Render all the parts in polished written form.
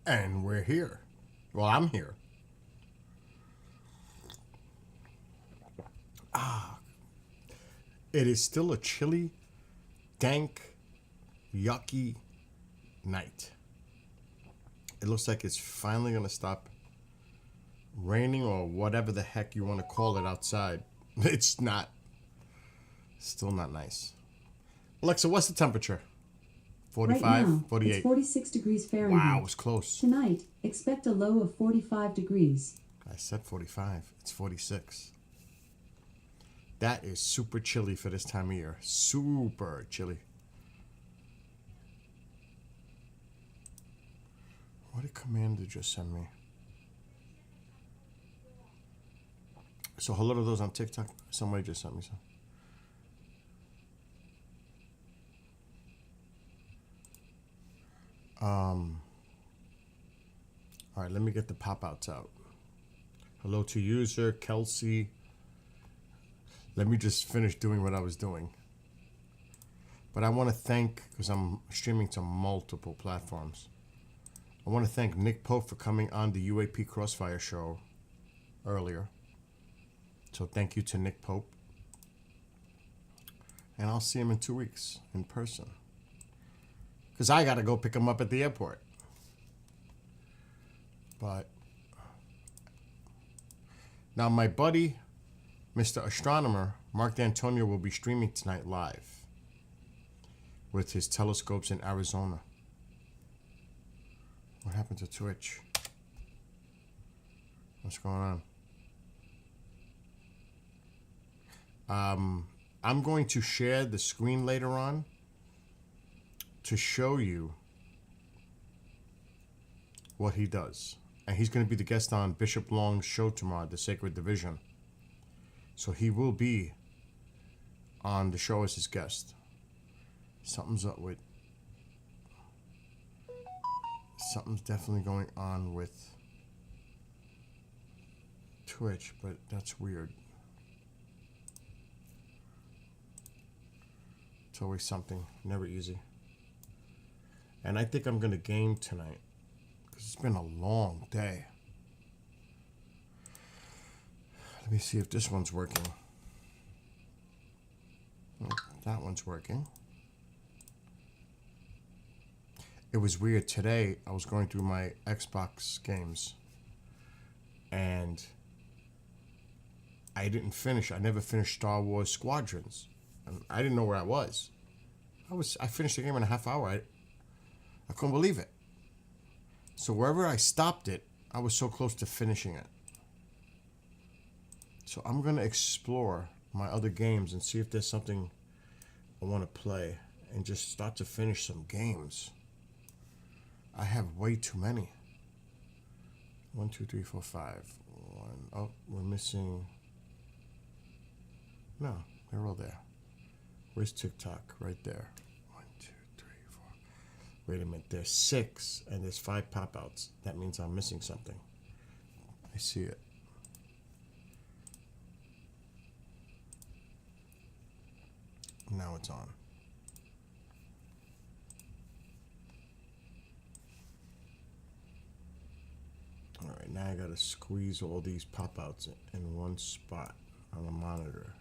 And we're here. Well, I'm here. It is still a chilly, dank, yucky night. It looks like it's finally going to stop raining or whatever the heck you want to call it outside. It's not. Still not nice. Alexa, what's the temperature? 45, right now, 48. It's 46 degrees Fahrenheit. Wow, it was close. Tonight, expect a low of 45 degrees. I said 45. It's 46. That is super chilly for this time of year. Super chilly. What did Commander just send me? So hello to those on TikTok. Somebody just sent me some. All right, let me get the pop-outs out. Hello to user Kelsey. Let me just finish doing what I was doing. But I want to thank, because I'm streaming to multiple platforms, I want to thank Nick Pope for coming on the UAP Crossfire show earlier. So thank you to Nick Pope. And I'll see him in 2 weeks in person. Because I got to go pick him up at the airport. But now my buddy, Mr. Astronomer, Mark D'Antonio, will be streaming tonight live with his telescopes in Arizona. What happened to Twitch? What's going on? I'm going to share the screen later on to show you what he does. And he's going to be the guest on Bishop Long's show tomorrow, The Sacred Division. So he will be on the show as his guest. Something's up with... Something's definitely going on with Twitch, but that's weird. It's always something, never easy. And I think I'm going to game tonight. It's been a long day. Let me see if this one's working. Oh, that one's working. It was weird. Today, I was going through my Xbox games. And I didn't finish. I never finished Star Wars Squadrons. And I didn't know where I was. I finished the game in a half hour. I couldn't believe it. So wherever I stopped it, I was so close to finishing it. So I'm going to explore my other games and see if there's something I want to play and just start to finish some games. I have way too many. 1, 2, 3, 4, 5. Oh, we're missing. No, they're all there. Where's TikTok? Right there. Wait a minute, there's 6 and there's 5 pop-outs. That means I'm missing something. I see it. Now it's on. All right, now I gotta squeeze all these pop-outs in one spot on the monitor.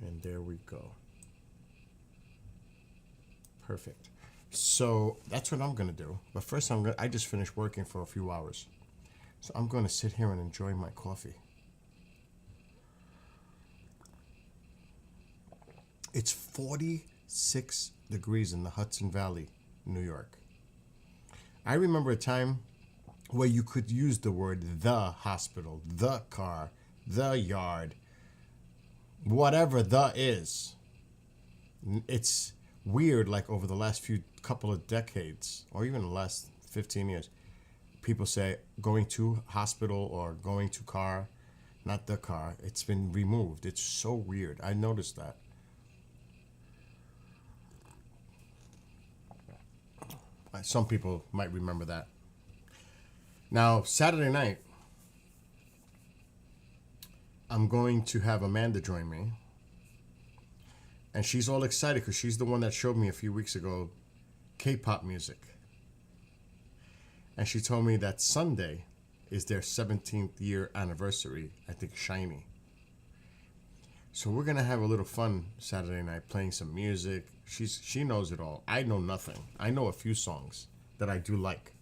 And there we go. Perfect. So that's what I'm gonna do. But first, I just finished working for a few hours, so I'm gonna sit here and enjoy my coffee. It's 46 degrees in the Hudson Valley, New York. I remember a time where you could use the word the hospital, the car, the yard, whatever the is. It's weird, like over the last couple of decades, or even the last 15 years, people say going to hospital or going to car, not the car. It's been removed. It's so weird. I noticed that. Some people might remember that. Now, Saturday night, I'm going to have Amanda join me. And she's all excited because she's the one that showed me a few weeks ago K-pop music. And she told me that Sunday is their 17th year anniversary, I think SHINee. So we're going to have a little fun Saturday night playing some music. She knows it all. I know nothing. I know a few songs that I do like.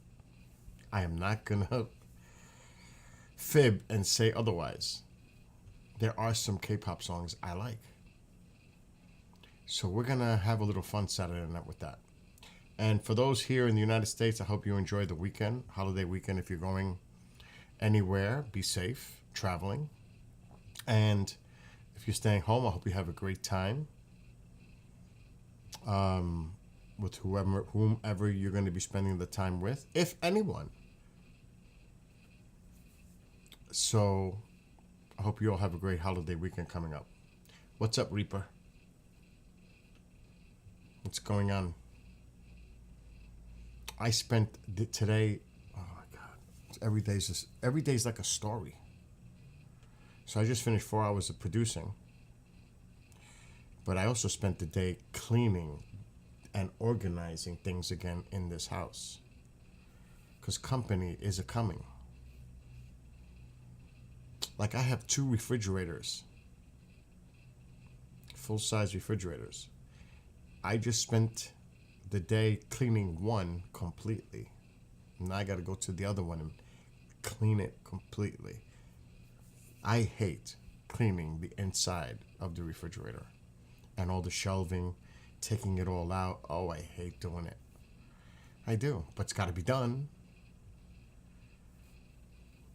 I am not going to fib and say otherwise. There are some K-pop songs I like. So we're going to have a little fun Saturday night with that. And for those here in the United States, I hope you enjoy the weekend, holiday weekend. If you're going anywhere, be safe traveling. And if you're staying home, I hope you have a great time with whomever you're going to be spending the time with, if anyone. So I hope you all have a great holiday weekend coming up. What's up, Reaper? What's going on? I spent today, oh my God, every day's like a story. So I just finished 4 hours of producing. But I also spent the day cleaning and organizing things again in this house. Because company is a-coming. Like I have 2 refrigerators. Full-size refrigerators. I just spent the day cleaning one completely. Now I got to go to the other one and clean it completely. I hate cleaning the inside of the refrigerator and all the shelving, taking it all out. Oh, I hate doing it. I do, but it's got to be done.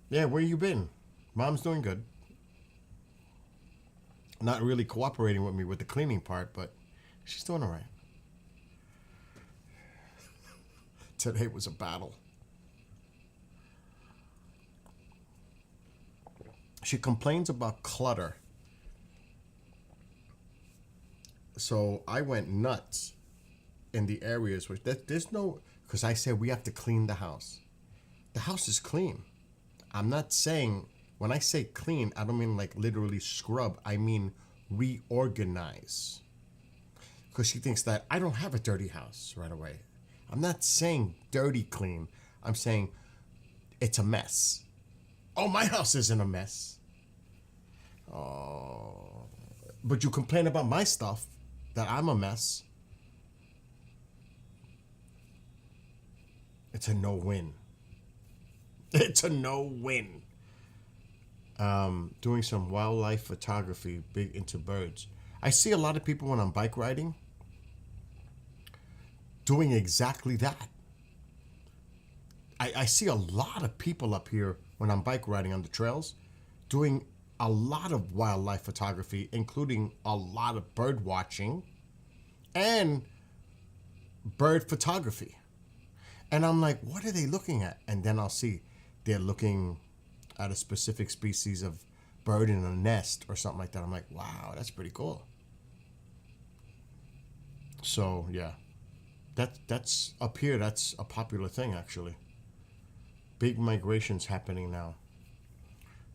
Yeah, where you been? Mom's doing good. Not really cooperating with me with the cleaning part, but she's doing all right. Today was a battle. She complains about clutter. So I went nuts in the areas where there's no, because I said we have to clean the house. The house is clean. I'm not saying, when I say clean, I don't mean like literally scrub. I mean reorganize. Because she thinks that I don't have a dirty house right away. I'm not saying dirty clean. I'm saying it's a mess. Oh, my house isn't a mess. Oh, but you complain about my stuff, that I'm a mess. It's a no-win. It's a no-win. Doing some wildlife photography, big into birds. I see a lot of people when I'm bike riding doing exactly that. I see a lot of people up here when I'm bike riding on the trails doing a lot of wildlife photography, including a lot of bird watching and bird photography. And I'm like, what are they looking at? And then I'll see they're looking at a specific species of bird in a nest or something like that. I'm like, wow, that's pretty cool. So, yeah. That's up here, that's a popular thing, actually. Big migrations happening now.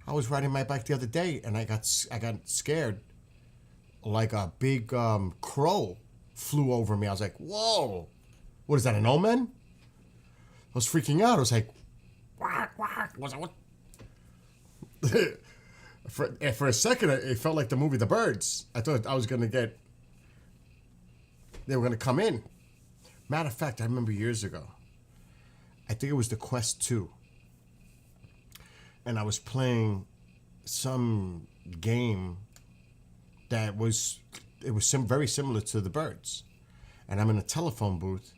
I was riding my bike the other day, and I got scared. Like a big crow flew over me. I was like, whoa. What is that, an omen? I was freaking out. I was like, quack, quack. Was that what? For a second, it felt like the movie The Birds. I thought I was going to get... They were going to come in. Matter of fact, I remember years ago, I think it was the Quest 2. And I was playing some game that was very similar to The Birds. And I'm in a telephone booth.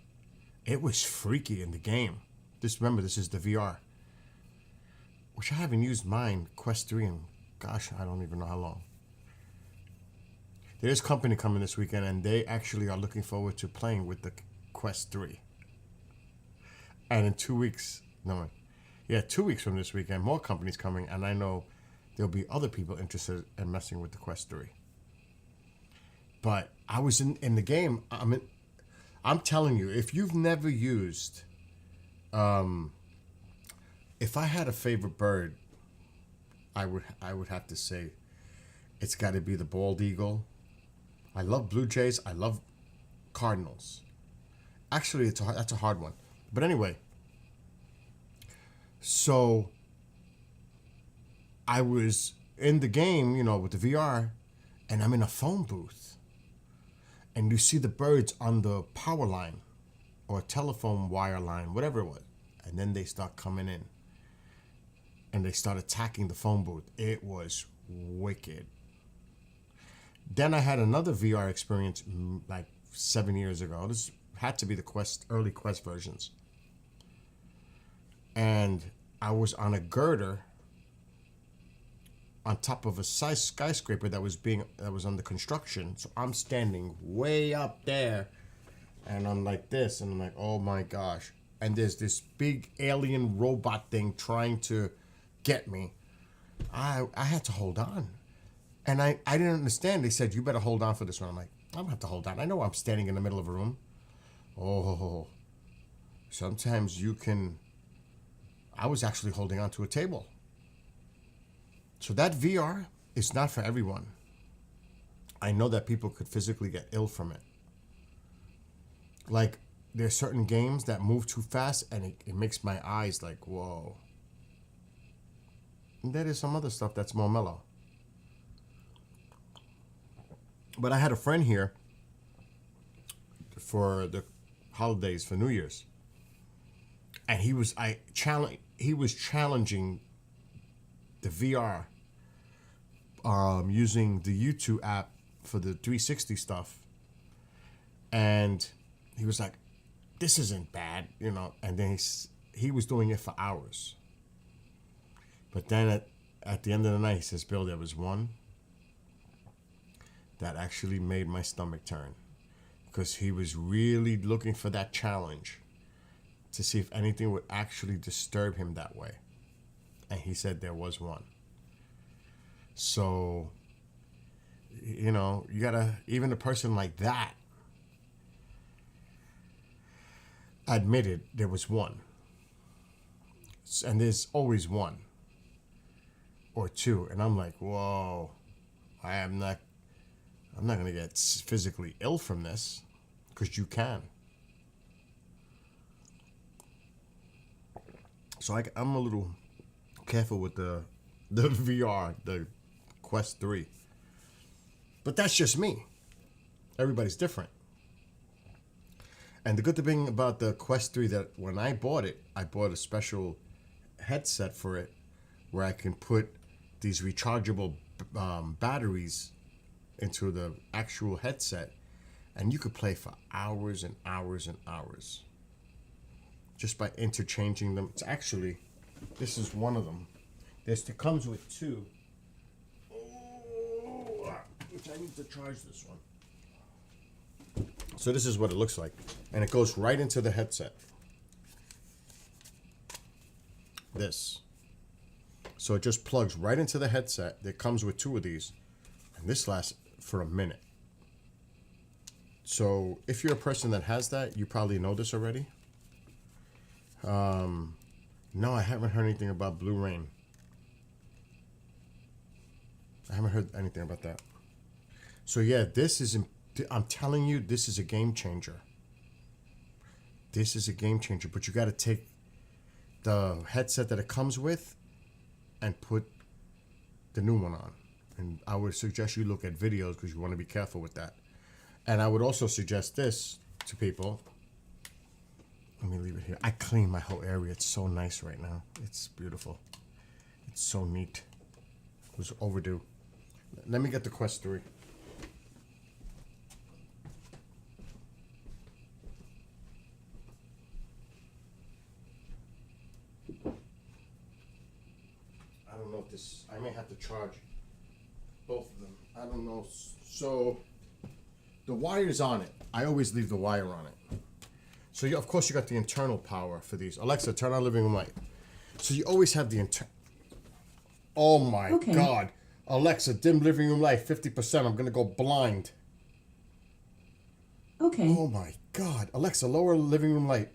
It was freaky in the game. Remember, this is the VR. Which I haven't used mine, Quest 3, in, gosh, I don't even know how long. There's company coming this weekend, and they actually are looking forward to playing with the Quest 3. And in 2 weeks, 2 weeks from this weekend, more companies coming, and I know there'll be other people interested in messing with the Quest 3. But I was in the game. I'm telling you, if you've never used, if I had a favorite bird, I would have to say it's got to be the bald eagle I love Blue Jays. I love Cardinals. Actually, that's a hard one. But anyway, so I was in the game, with the VR, and I'm in a phone booth. And you see the birds on the power line or telephone wire line, whatever it was. And then they start coming in. And they start attacking the phone booth. It was wicked. Then I had another VR experience like 7 years ago. This had to be the early Quest versions. And I was on a girder on top of a skyscraper that was under construction. So I'm standing way up there, and I'm like this, and I'm like, oh my gosh. And there's this big alien robot thing trying to get me. I had to hold on. And I didn't understand. They said, you better hold on for this one. I'm like, I don't have to hold on. I know I'm standing in the middle of a room. Oh, sometimes you can. I was actually holding on to a table. So that VR is not for everyone. I know that people could physically get ill from it. Like, there's certain games that move too fast, and it makes my eyes like, whoa. And there is some other stuff that's more mellow. But I had a friend here for the holidays, for New Year's. And he was challenging the VR using the YouTube app for the 360 stuff. And he was like, this isn't bad, And then he was doing it for hours. But then at the end of the night, he says, Bill, there was one that actually made my stomach turn. Because he was really looking for that challenge to see if anything would actually disturb him that way. And he said there was one. So, you gotta, even a person like that admitted there was one. And there's always one or two. And I'm like, whoa, I'm not going to get physically ill from this, because you can. So I'm a little careful with the VR, the Quest 3. But that's just me. Everybody's different. And the good thing about the Quest 3, that when I bought it, I bought a special headset for it where I can put these rechargeable batteries into the actual headset, and you could play for hours and hours and hours just by interchanging them. It's actually, this is one of them. It comes with two. Which I need to charge this one. So this is what it looks like, and it goes right into the headset. This. So it just plugs right into the headset. It comes with two of these, and this lasts for a minute. So if you're a person that has that, you probably know this already. No, I haven't heard anything about Blue Rain. I haven't heard anything about that. So yeah, I'm telling you, this is a game changer. This is a game changer, but you got to take the headset that it comes with and put the new one on. And I would suggest you look at videos, because you want to be careful with that. And I would also suggest this to people. Let me leave it here. I clean my whole area. It's so nice right now. It's beautiful. It's so neat. It was overdue. Let me get the Quest 3. I don't know if this, I may have to charge both of them. I don't know. So the wire's on it. I always leave the wire on it. So of course you got the internal power for these. Alexa, turn on living room light. So you always have the Oh my God. Alexa, dim living room light 50%. I'm gonna go blind. Okay. Oh my God. Alexa, lower living room light.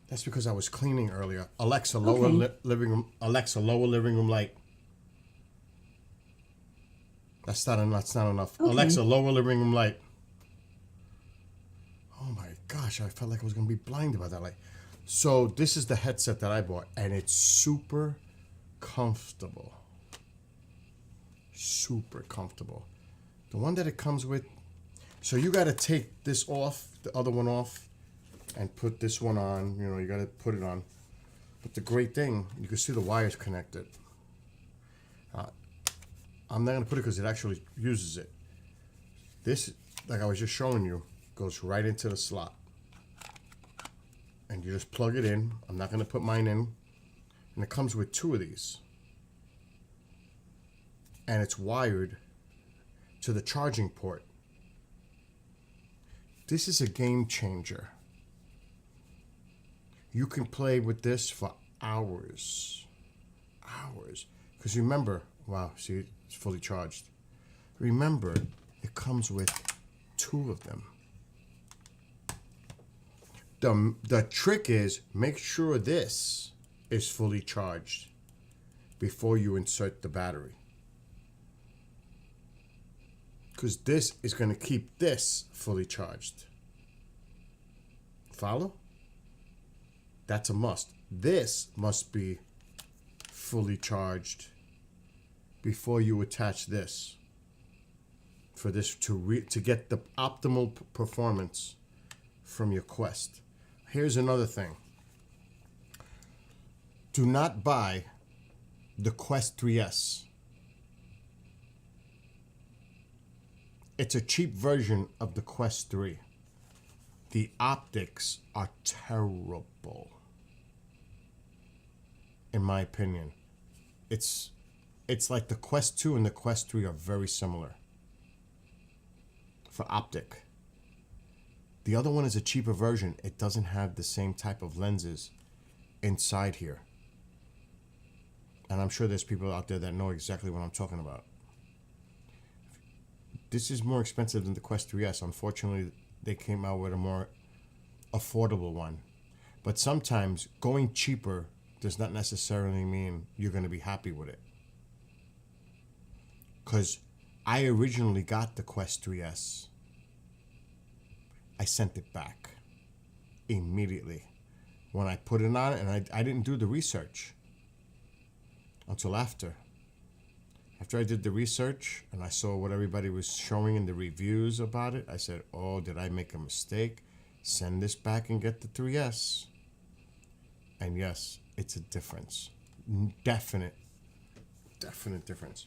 That's because I was cleaning earlier. Alexa, lower living room. Alexa, lower living room light. That's not enough. That's not enough. Okay. Alexa, lower living room light. Oh my gosh, I felt like I was gonna be blinded by that light. So this is the headset that I bought, and it's super comfortable. Super comfortable. The one that it comes with. So you got to take this off, the other one off, and put this one on. You know, you got to put it on. But the great thing, you can see the wires connected. I'm not going to put it because it actually uses it. This, like I was just showing you, goes right into the slot. And you just plug it in. I'm not going to put mine in. And it comes with 2 of these. And it's wired to the charging port. This is a game changer. You can play with this for hours. Hours. Because remember, wow, see, it's fully charged. Remember, it comes with 2 of them. The trick is make sure this is fully charged before you insert the battery. Because this is going to keep this fully charged. Follow? That's a must. This must be fully charged before you attach this. For this to get the optimal performance from your Quest. Here's another thing. Do not buy the Quest 3S. It's a cheap version of the Quest 3. The optics are terrible. In my opinion. It's like the Quest 2 and the Quest 3 are very similar. For optic. The other one is a cheaper version. It doesn't have the same type of lenses inside here. And I'm sure there's people out there that know exactly what I'm talking about. This is more expensive than the Quest 3S. Unfortunately, they came out with a more affordable one. But sometimes going cheaper does not necessarily mean you're going to be happy with it. Because I originally got the Quest 3S. I sent it back immediately when I put it on, and I didn't do the research until after. After I did the research and I saw what everybody was showing in the reviews about it, I said, oh, did I make a mistake? Send this back and get the 3S. And yes, it's a difference. Definite difference.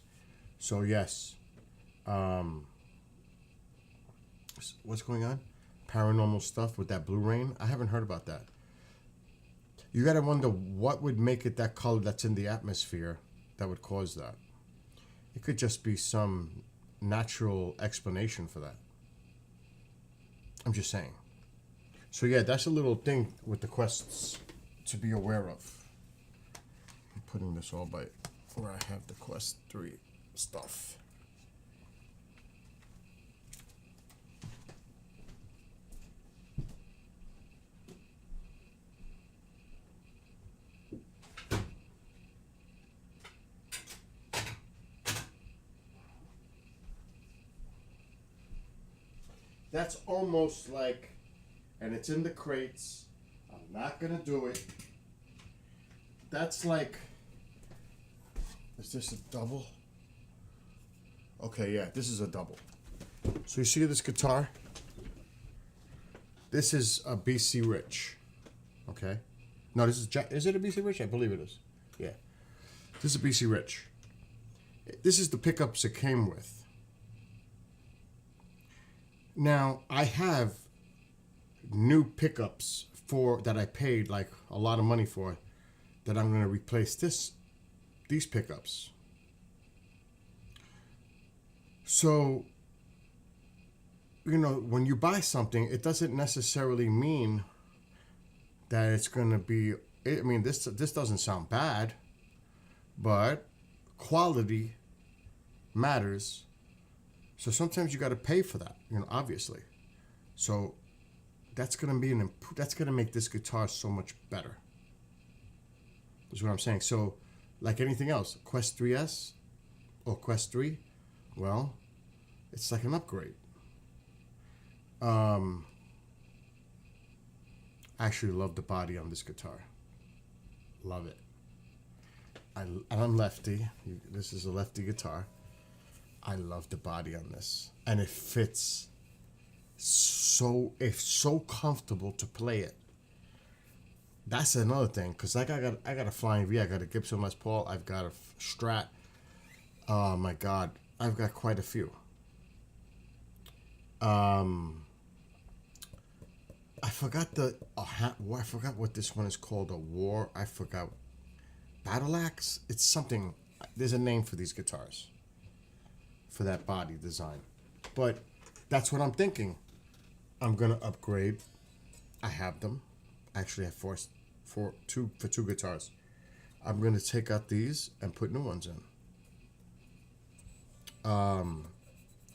So yes, what's going on? Paranormal stuff with that blue rain? I haven't heard about that. You gotta wonder what would make it that color that's in the atmosphere that would cause that. It could just be some natural explanation for that. I'm just saying. So yeah, that's a little thing with the Quests to be aware of. I'm putting this all by where I have the Quest 3 stuff. That's almost like, and it's in the crates. I'm not gonna do it. That's like, is this a double? Okay, yeah, this is a double. So you see this guitar? This is a BC Rich. Okay? No, this is it a BC Rich? I believe it is. Yeah. This is a BC Rich. This is the pickups it came with. Now, I have new pickups that I paid like a lot of money for, that I'm going to replace these pickups. So, you know, when you buy something, it doesn't necessarily mean that it's going to be, I mean, this doesn't sound bad, but quality matters. So sometimes you got to pay for that, you know, obviously. So that's going to be that's going to make this guitar so much better. That's what I'm saying. So like anything else, Quest 3S or Quest 3, Well, it's like an upgrade. I actually love the body on this guitar. Love it. And I'm lefty. This is a lefty guitar. I love the body on this, and it fits it's so comfortable to play it. That's another thing, cause like I got a Flying V, I got a Gibson Les Paul, I've got a Strat. Oh my God, I've got quite a few. I forgot I forgot what this one is called. I forgot. Battle Axe. It's something. There's a name for these guitars. For that body design, but that's what I'm thinking. I'm gonna upgrade. I have them. Actually, I have two guitars. I'm gonna take out these and put new ones in.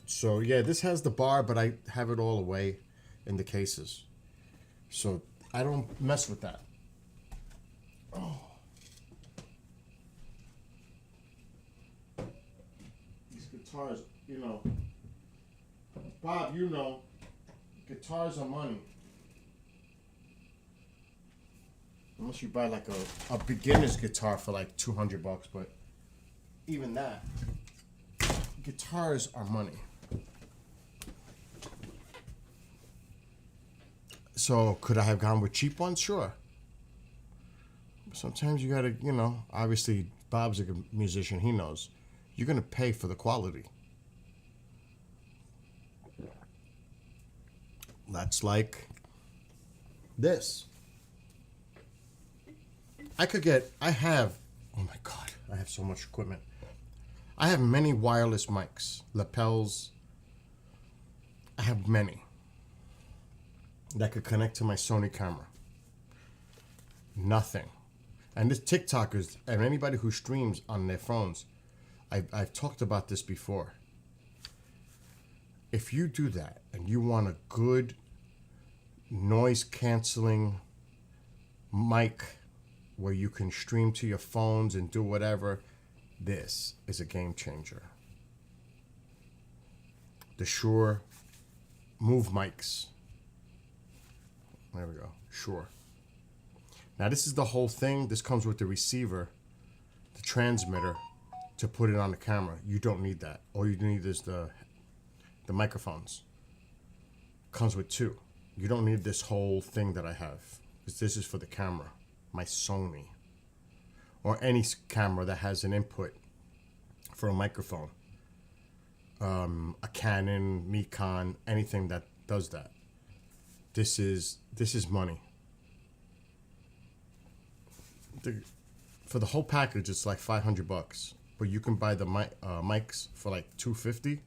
So yeah, this has the bar, but I have it all away in the cases, so I don't mess with that. Oh. These guitars, Bob, guitars are money. Unless you buy like a beginner's guitar for like $200, but even that, guitars are money. So could I have gone with cheap ones? Sure. Sometimes you gotta, obviously Bob's a good musician, he knows. You're gonna pay for the quality. That's like this. I have, oh my God, I have so much equipment. I have many wireless mics, lapels. I have many that could connect to my Sony camera. Nothing. And this TikTokers and anybody who streams on their phones, I've talked about this before. If you do that and you want a good noise canceling mic where you can stream to your phones and do whatever, this is a game changer. The Shure Move mics. There we go. Shure. Now this is the whole thing. This comes with the receiver, the transmitter, to put it on the camera. You don't need that. All you need is the microphones. Comes with two. You don't need this whole thing that I have, because this is for the camera, my Sony, or any camera that has an input for a microphone. A Canon, Nikon, anything that does that. This is money. For the whole package, it's like $500, but you can buy the mics for like $250.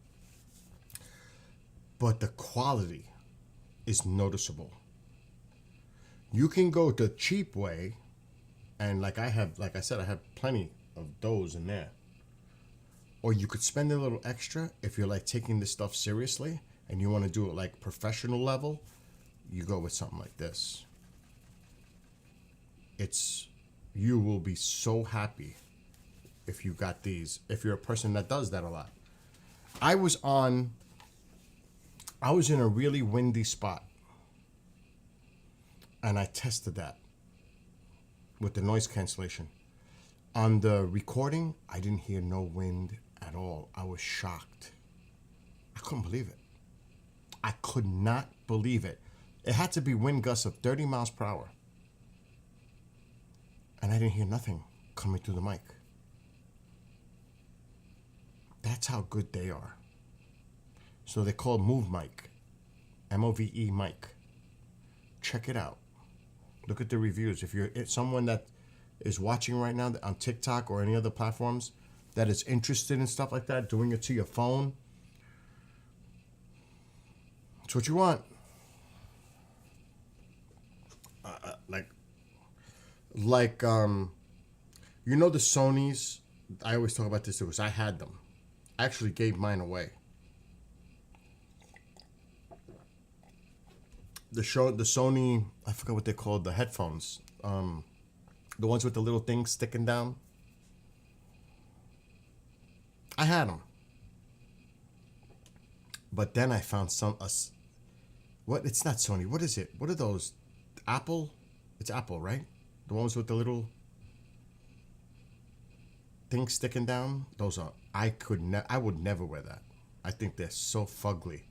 But the quality is noticeable. You can go the cheap way, and like I said, I have plenty of those in there. Or you could spend a little extra if you're like taking this stuff seriously and you want to do it like professional level. You go with something like this. You will be so happy if you got these, if you're a person that does that a lot. I was in a really windy spot, and I tested that with the noise cancellation. On the recording, I didn't hear no wind at all. I was shocked. I couldn't believe it. I could not believe it. It had to be wind gusts of 30 miles per hour. And I didn't hear nothing coming through the mic. That's how good they are. So they're called Move Mic. M-O-V-E mic. Check it out. Look at the reviews. If you're someone that is watching right now on TikTok or any other platforms that is interested in stuff like that, doing it to your phone, it's what you want. The Sonys, I always talk about this because I had them. I actually gave mine away. The Sony, I forgot what they're called, the headphones. The ones with the little things sticking down. I had them. But then I found what? It's not Sony. What is it? What are those? Apple? It's Apple, right? The ones with the little thing sticking down. Those are. I would never wear that. I think they're so fugly.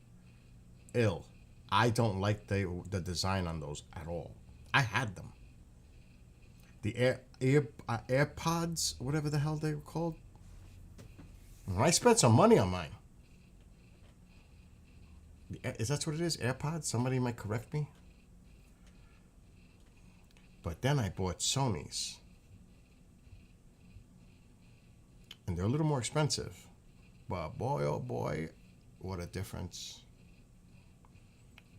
Ill. I don't like the design on those at all. I had them. The AirPods, whatever the hell they were called. I spent some money on mine. Is that what it is? AirPods? Somebody might correct me. But then I bought Sony's. And they're a little more expensive. But boy, oh boy, what a difference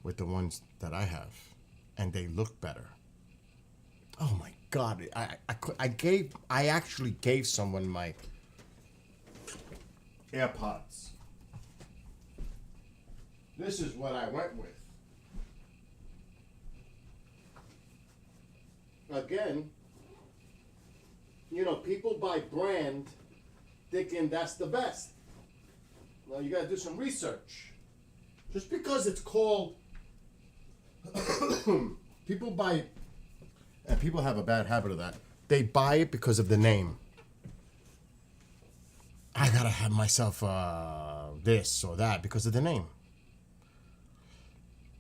with the ones that I have. And they look better. Oh my God. I actually gave someone my AirPods. This is what I went with. Again, people buy brand thinking that's the best. Well, you got to do some research. Just because it's called, people buy, and people have a bad habit of that. They buy it because of the name. I gotta have myself this or that because of the name.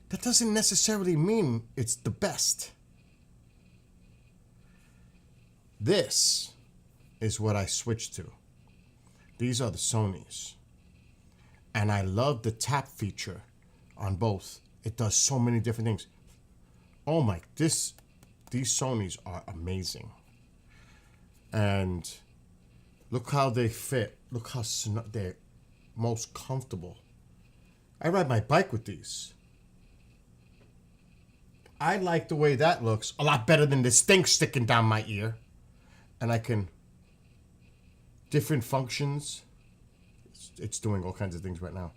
That doesn't necessarily mean it's the best. This is what I switched to. These are the Sonys. And I love the tap feature on both. It does so many different things. Oh my, these Sonys are amazing. And look how they fit. Look how they're most comfortable. I ride my bike with these. I like the way that looks a lot better than this thing sticking down my ear. And I can, different functions. It's doing all kinds of things right now.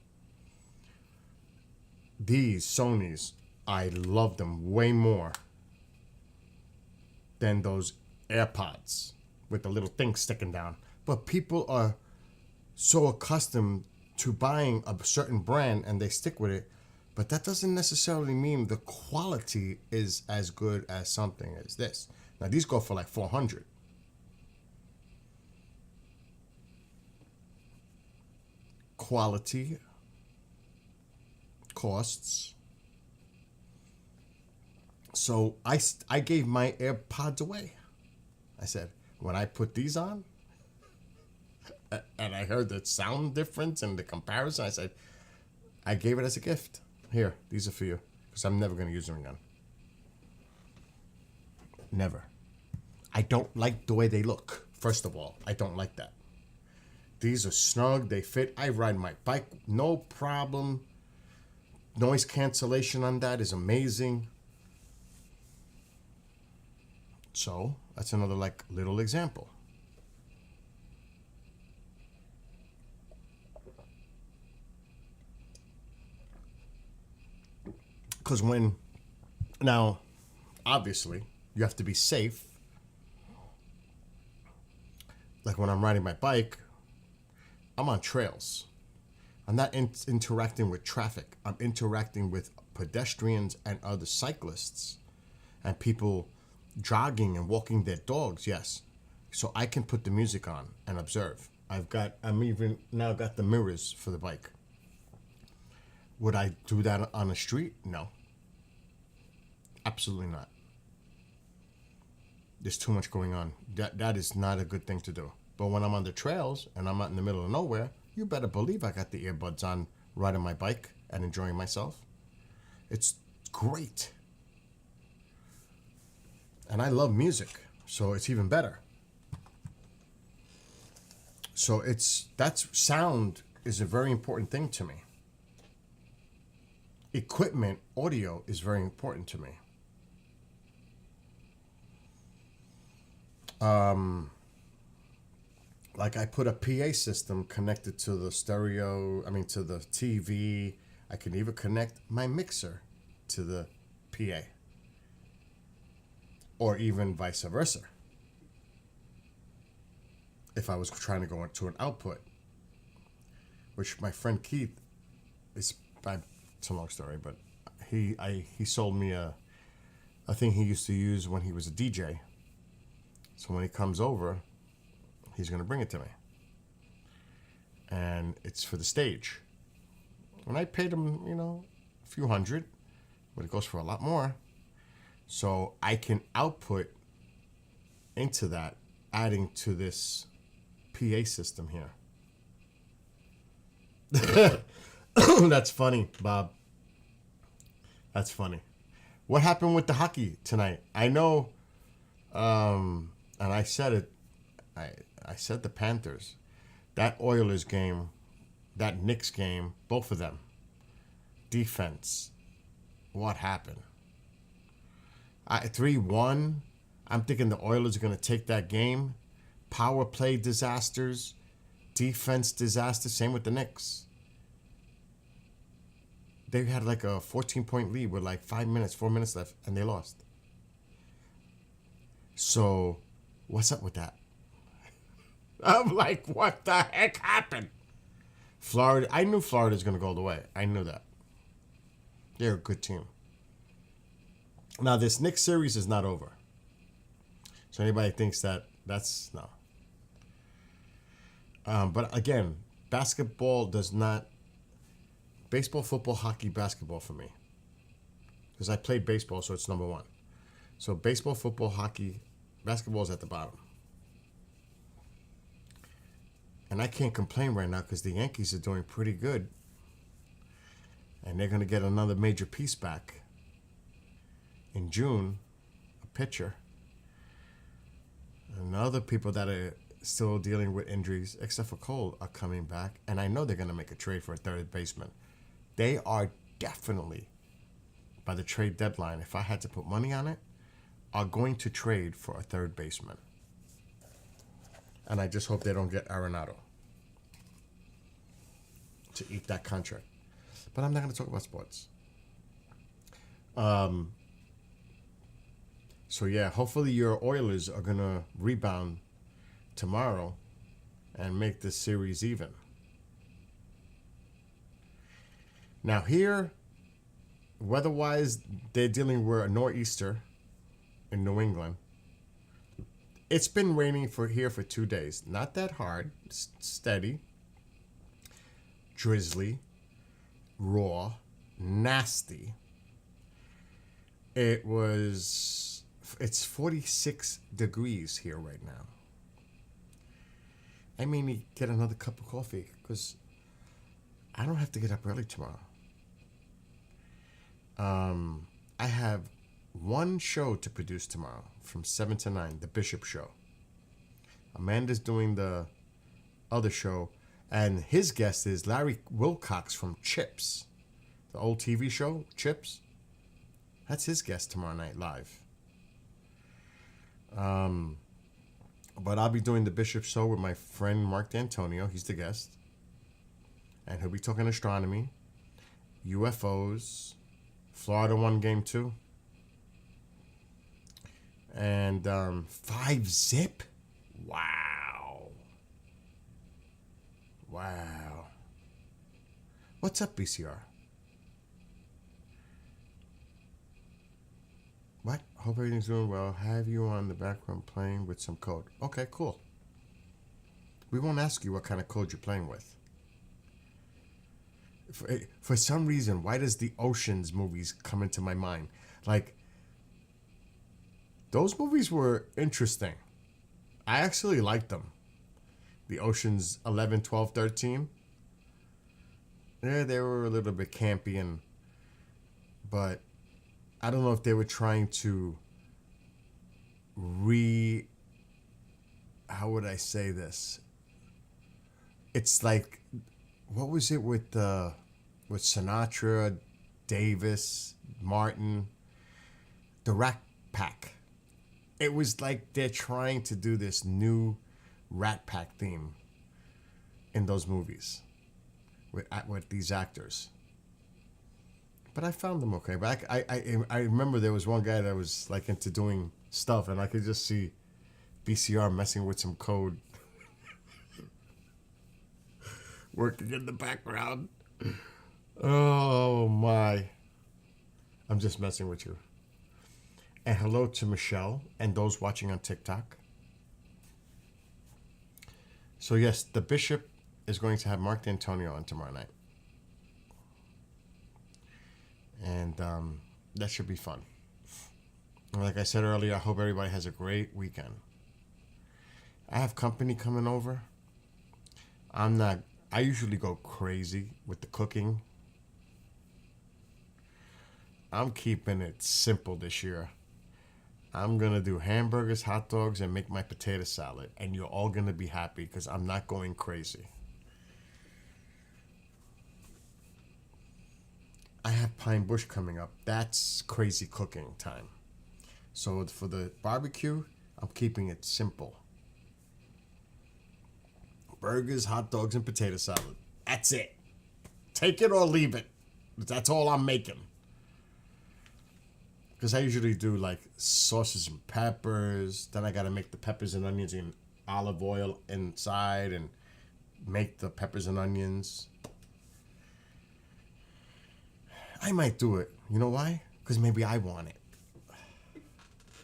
These Sonys, I love them way more than those AirPods with the little thing sticking down. But people are so accustomed to buying a certain brand and they stick with it. But that doesn't necessarily mean the quality is as good as something as this. Now these go for like $400. Quality, costs. So I gave my AirPods away. I said, when I put these on, and I heard the sound difference and the comparison, I said, I gave it as a gift. Here, these are for you. Because I'm never going to use them again. Never. I don't like the way they look. First of all, I don't like that. These are snug, they fit. I ride my bike, no problem. Noise cancellation on that is amazing. So, that's another little example. Because now, obviously, you have to be safe. Like when I'm riding my bike, I'm on trails. I'm not interacting with traffic. I'm interacting with pedestrians and other cyclists and people jogging and walking their dogs, yes. So I can put the music on and observe. I'm even now got the mirrors for the bike. Would I do that on the street? No. Absolutely not. There's too much going on. That is not a good thing to do. But when I'm on the trails and I'm out in the middle of nowhere, you better believe I got the earbuds on riding my bike and enjoying myself. It's great. And I love music, so it's even better. So sound is a very important thing to me. Equipment, audio is very important to me. Like I put a PA system connected to the to the TV. I can even connect my mixer to the PA. Or even vice versa. If I was trying to go into an output, which my friend Keith it's it's a long story, but he sold me a thing he used to use when he was a DJ. So when he comes over, he's gonna bring it to me, and it's for the stage. And I paid him, a few hundred, but it goes for a lot more. So I can output into that, adding to this PA system here. That's funny, Bob. That's funny. What happened with the hockey tonight? I know, and I said it. I said the Panthers. That Oilers game, that Knicks game, both of them. Defense. What happened? 3-1. I'm thinking the Oilers are going to take that game. Power play disasters. Defense disaster. Same with the Knicks. They had like a 14-point lead with like 4 minutes left, and they lost. So, what's up with that? I'm like, what the heck happened? Florida, I knew Florida's going to go all the way. I knew that. They're a good team. Now, this Knicks series is not over. So anybody thinks that's no. But again, basketball does not... Baseball, football, hockey, basketball for me. Because I played baseball, so it's number one. So baseball, football, hockey, basketball is at the bottom. And I can't complain right now because the Yankees are doing pretty good. And they're going to get another major piece back in June, a pitcher. And other people that are still dealing with injuries, except for Cole, are coming back. And I know they're going to make a trade for a third baseman. They are definitely, by the trade deadline, if I had to put money on it, are going to trade for a third baseman. And I just hope they don't get Arenado to eat that contract. But I'm not going to talk about sports. So yeah, hopefully your Oilers are going to rebound tomorrow and make this series even. Now here, weather-wise, they're dealing with a nor'easter in New England. It's been raining here for 2 days. Not that hard, steady, drizzly, raw, nasty. It's 46 degrees here right now. I may need to get another cup of coffee because I don't have to get up early tomorrow. I have one show to produce tomorrow from 7 to 9, the Bishop Show. Amanda's doing the other show, and his guest is Larry Wilcox from Chips, the old TV show, Chips. That's his guest tomorrow night live. But I'll be doing the Bishop Show with my friend Mark D'Antonio. He's the guest. And he'll be talking astronomy, UFOs, Florida won game 2. And 5-zip? Wow. Wow. What's up, BCR? What? Hope everything's doing well. Have you on the background playing with some code? Okay, cool. We won't ask you what kind of code you're playing with. For some reason, why does the Oceans movies come into my mind? Like, those movies were interesting. I actually liked them. The Oceans 11, 12, 13. Yeah, they were a little bit campy, but I don't know if they were trying to how would I say this? It's like, what was it with Sinatra, Davis, Martin, the Rat Pack? It was like they're trying to do this new Rat Pack theme in those movies with these actors. But I found them okay. But I remember there was one guy that was like into doing stuff, and I could just see BCR messing with some code, working in the background. Oh my. I'm just messing with you. And hello to Michelle and those watching on TikTok. So yes, the bishop is going to have Mark D'Antonio on tomorrow night. And that should be fun. Like I said earlier, I hope everybody has a great weekend. I have company coming over. I usually go crazy with the cooking. I'm keeping it simple this year. I'm going to do hamburgers, hot dogs, and make my potato salad. And you're all going to be happy because I'm not going crazy. I have Pine Bush coming up. That's crazy cooking time. So for the barbecue, I'm keeping it simple. Burgers, hot dogs, and potato salad. That's it. Take it or leave it. That's all I'm making. Because I usually do like sausage and peppers. Then I got to make the peppers and onions in olive oil inside and make the peppers and onions. I might do it. You know why? Because maybe I want it.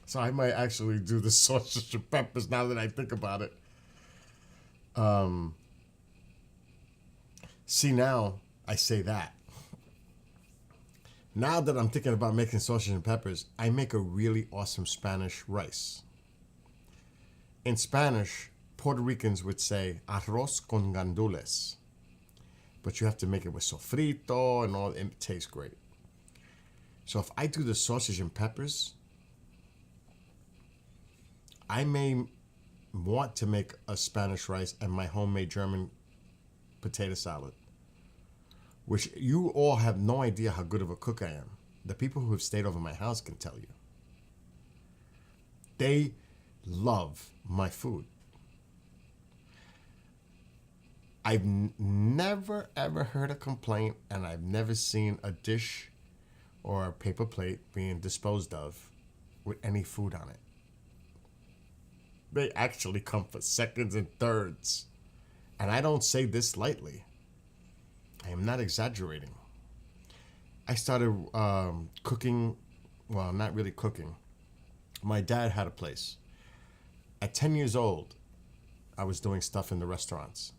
So I might actually do the sausage and peppers now that I think about it. See, now I say that. Now that I'm thinking about making sausage and peppers, I make a really awesome Spanish rice. In Spanish, Puerto Ricans would say arroz con gandules. But you have to make it with sofrito and all. It tastes great. So if I do the sausage and peppers, I may want to make a Spanish rice and my homemade German potato salad, which you all have no idea how good of a cook I am. The people who have stayed over my house can tell you. They love my food. I've never ever heard a complaint, and I've never seen a dish or a paper plate being disposed of with any food on it. They actually come for seconds and thirds. And I don't say this lightly. I am not exaggerating. I started cooking, well, not really cooking. My dad had a place. At 10 years old, I was doing stuff in the restaurants.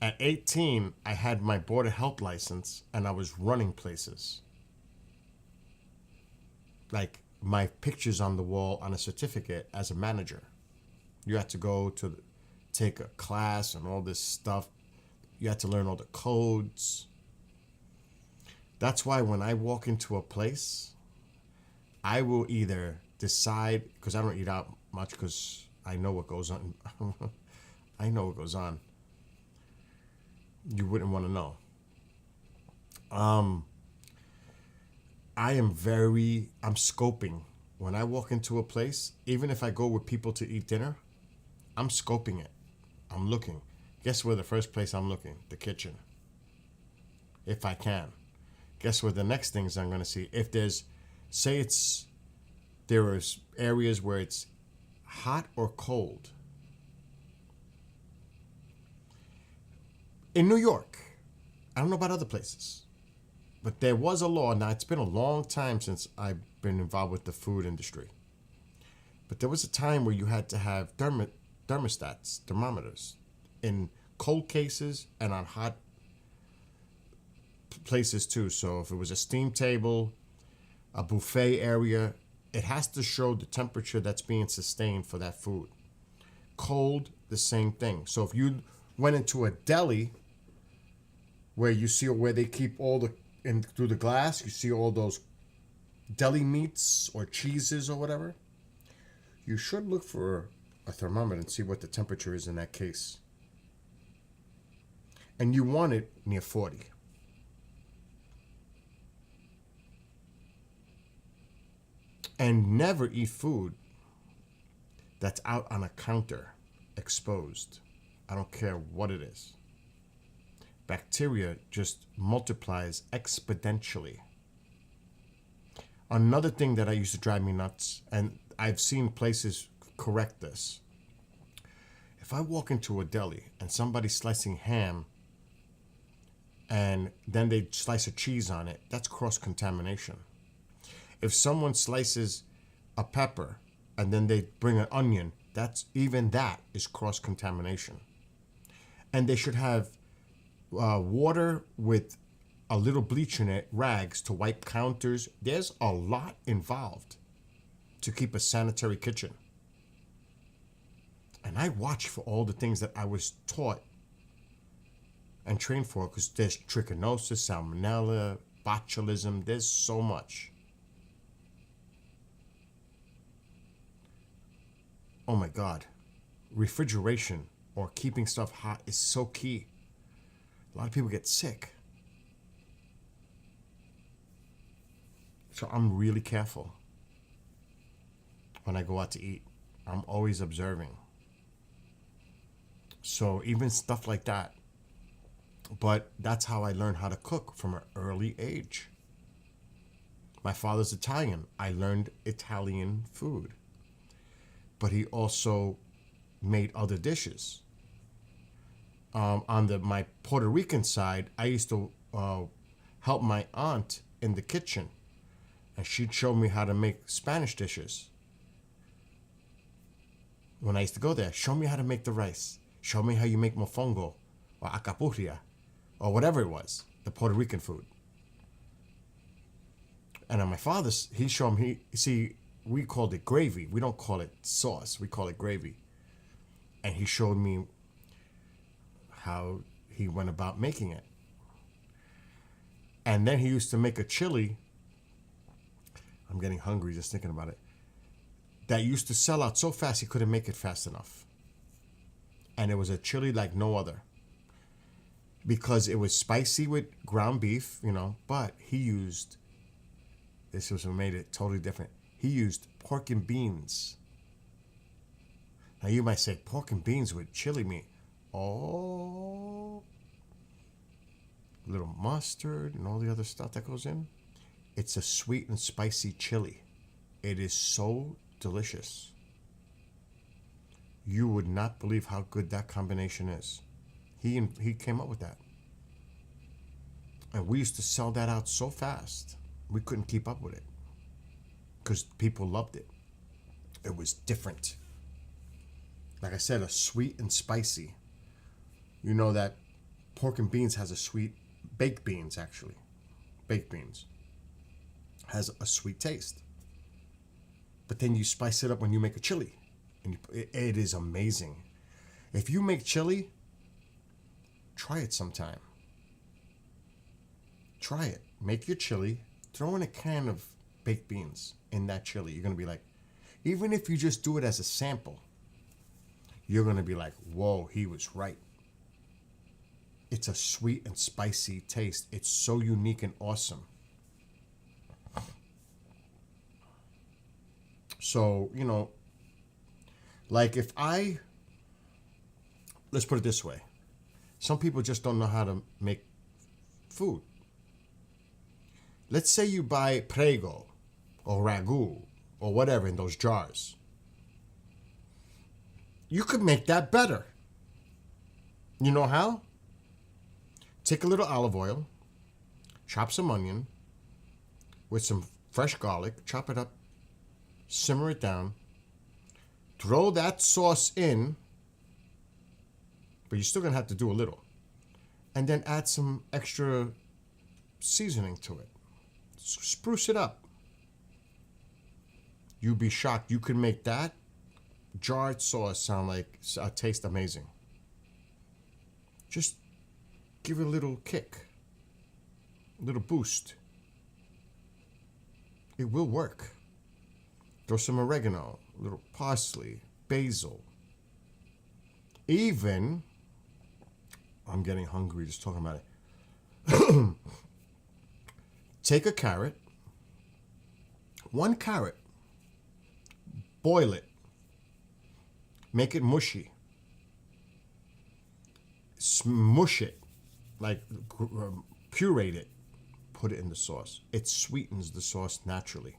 At 18, I had my Board of Health license and I was running places. Like my pictures on the wall on a certificate as a manager. You had to go to take a class and all this stuff. You had to learn all the codes. That's why when I walk into a place, I will either decide, because I don't eat out much because I know what goes on. I know what goes on. You wouldn't want to know. I'm scoping. When I walk into a place, even if I go with people to eat dinner, I'm scoping it. I'm looking. Guess where the first place I'm looking? The kitchen. If I can. Guess where the next things I'm going to see? If there's, say there is areas where it's hot or cold. In New York, I don't know about other places, but there was a law. Now, it's been a long time since I've been involved with the food industry. But there was a time where you had to have thermostats, thermometers, in cold cases and on hot places too. So if it was a steam table, a buffet area, it has to show the temperature that's being sustained for that food. Cold, the same thing. So if you went into a deli where you see where they keep all through the glass, you see all those deli meats or cheeses or whatever, you should look for a thermometer and see what the temperature is in that case. And you want it near 40. And never eat food that's out on a counter, exposed. I don't care what it is. Bacteria just multiplies exponentially. Another thing that I used to drive me nuts, and I've seen places correct this. If I walk into a deli and somebody's slicing ham and then they slice a cheese on it, that's cross-contamination. If someone slices a pepper and then they bring an onion, that is cross-contamination. And they should have water with a little bleach in it, rags to wipe counters. There's a lot involved to keep a sanitary kitchen. And I watch for all the things that I was taught and trained for, because there's trichinosis, salmonella, botulism, there's so much. Oh my God. Refrigeration or keeping stuff hot is so key. A lot of people get sick. So I'm really careful when I go out to eat. I'm always observing. So even stuff like that. But that's how I learned how to cook from an early age. My father's Italian. I learned Italian food. But he also made other dishes. On my Puerto Rican side, I used to help my aunt in the kitchen, and she'd show me how to make Spanish dishes. When I used to go there, show me how to make the rice. Show me how you make mofongo or acapurria or whatever it was, the Puerto Rican food. And on my father's, he showed me, we called it gravy. We don't call it sauce. We call it gravy. And he showed me how he went about making it. And then he used to make a chili. I'm getting hungry just thinking about it. That used to sell out so fast he couldn't make it fast enough. And it was a chili like no other. Because it was spicy with ground beef, but he used, this was what made it totally different. He used pork and beans. Now you might say, pork and beans with chili meat. Oh, little mustard and all the other stuff that goes in. It's a sweet and spicy chili. It is so delicious. You would not believe how good that combination is. He came up with that. And we used to sell that out so fast, we couldn't keep up with it. Because people loved it. It was different. Like I said, a sweet and spicy. You know that pork and beans has a sweet, baked beans actually. Baked beans. Has a sweet taste. But then you spice it up when you make a chili. And it is amazing. If you make chili, try it sometime. Try it. Make your chili. Throw in a can of baked beans in that chili. You're going to be like, even if you just do it as a sample, you're going to be like, whoa, he was right. It's a sweet and spicy taste. It's so unique and awesome. So, like let's put it this way. Some people just don't know how to make food. Let's say you buy Prego or Ragu or whatever in those jars. You could make that better. You know how? Take a little olive oil, chop some onion with some fresh garlic, chop it up, simmer it down, throw that sauce in, but you're still going to have to do a little, and then add some extra seasoning to it. Spruce it up. You'd be shocked. You could make that jarred sauce taste amazing. Just give it a little kick, a little boost. It will work. Throw some oregano, a little parsley, basil. Even, I'm getting hungry just talking about it. Take a carrot, one carrot, boil it, make it mushy, smush it, like puree it, put it in the sauce. It sweetens the sauce naturally.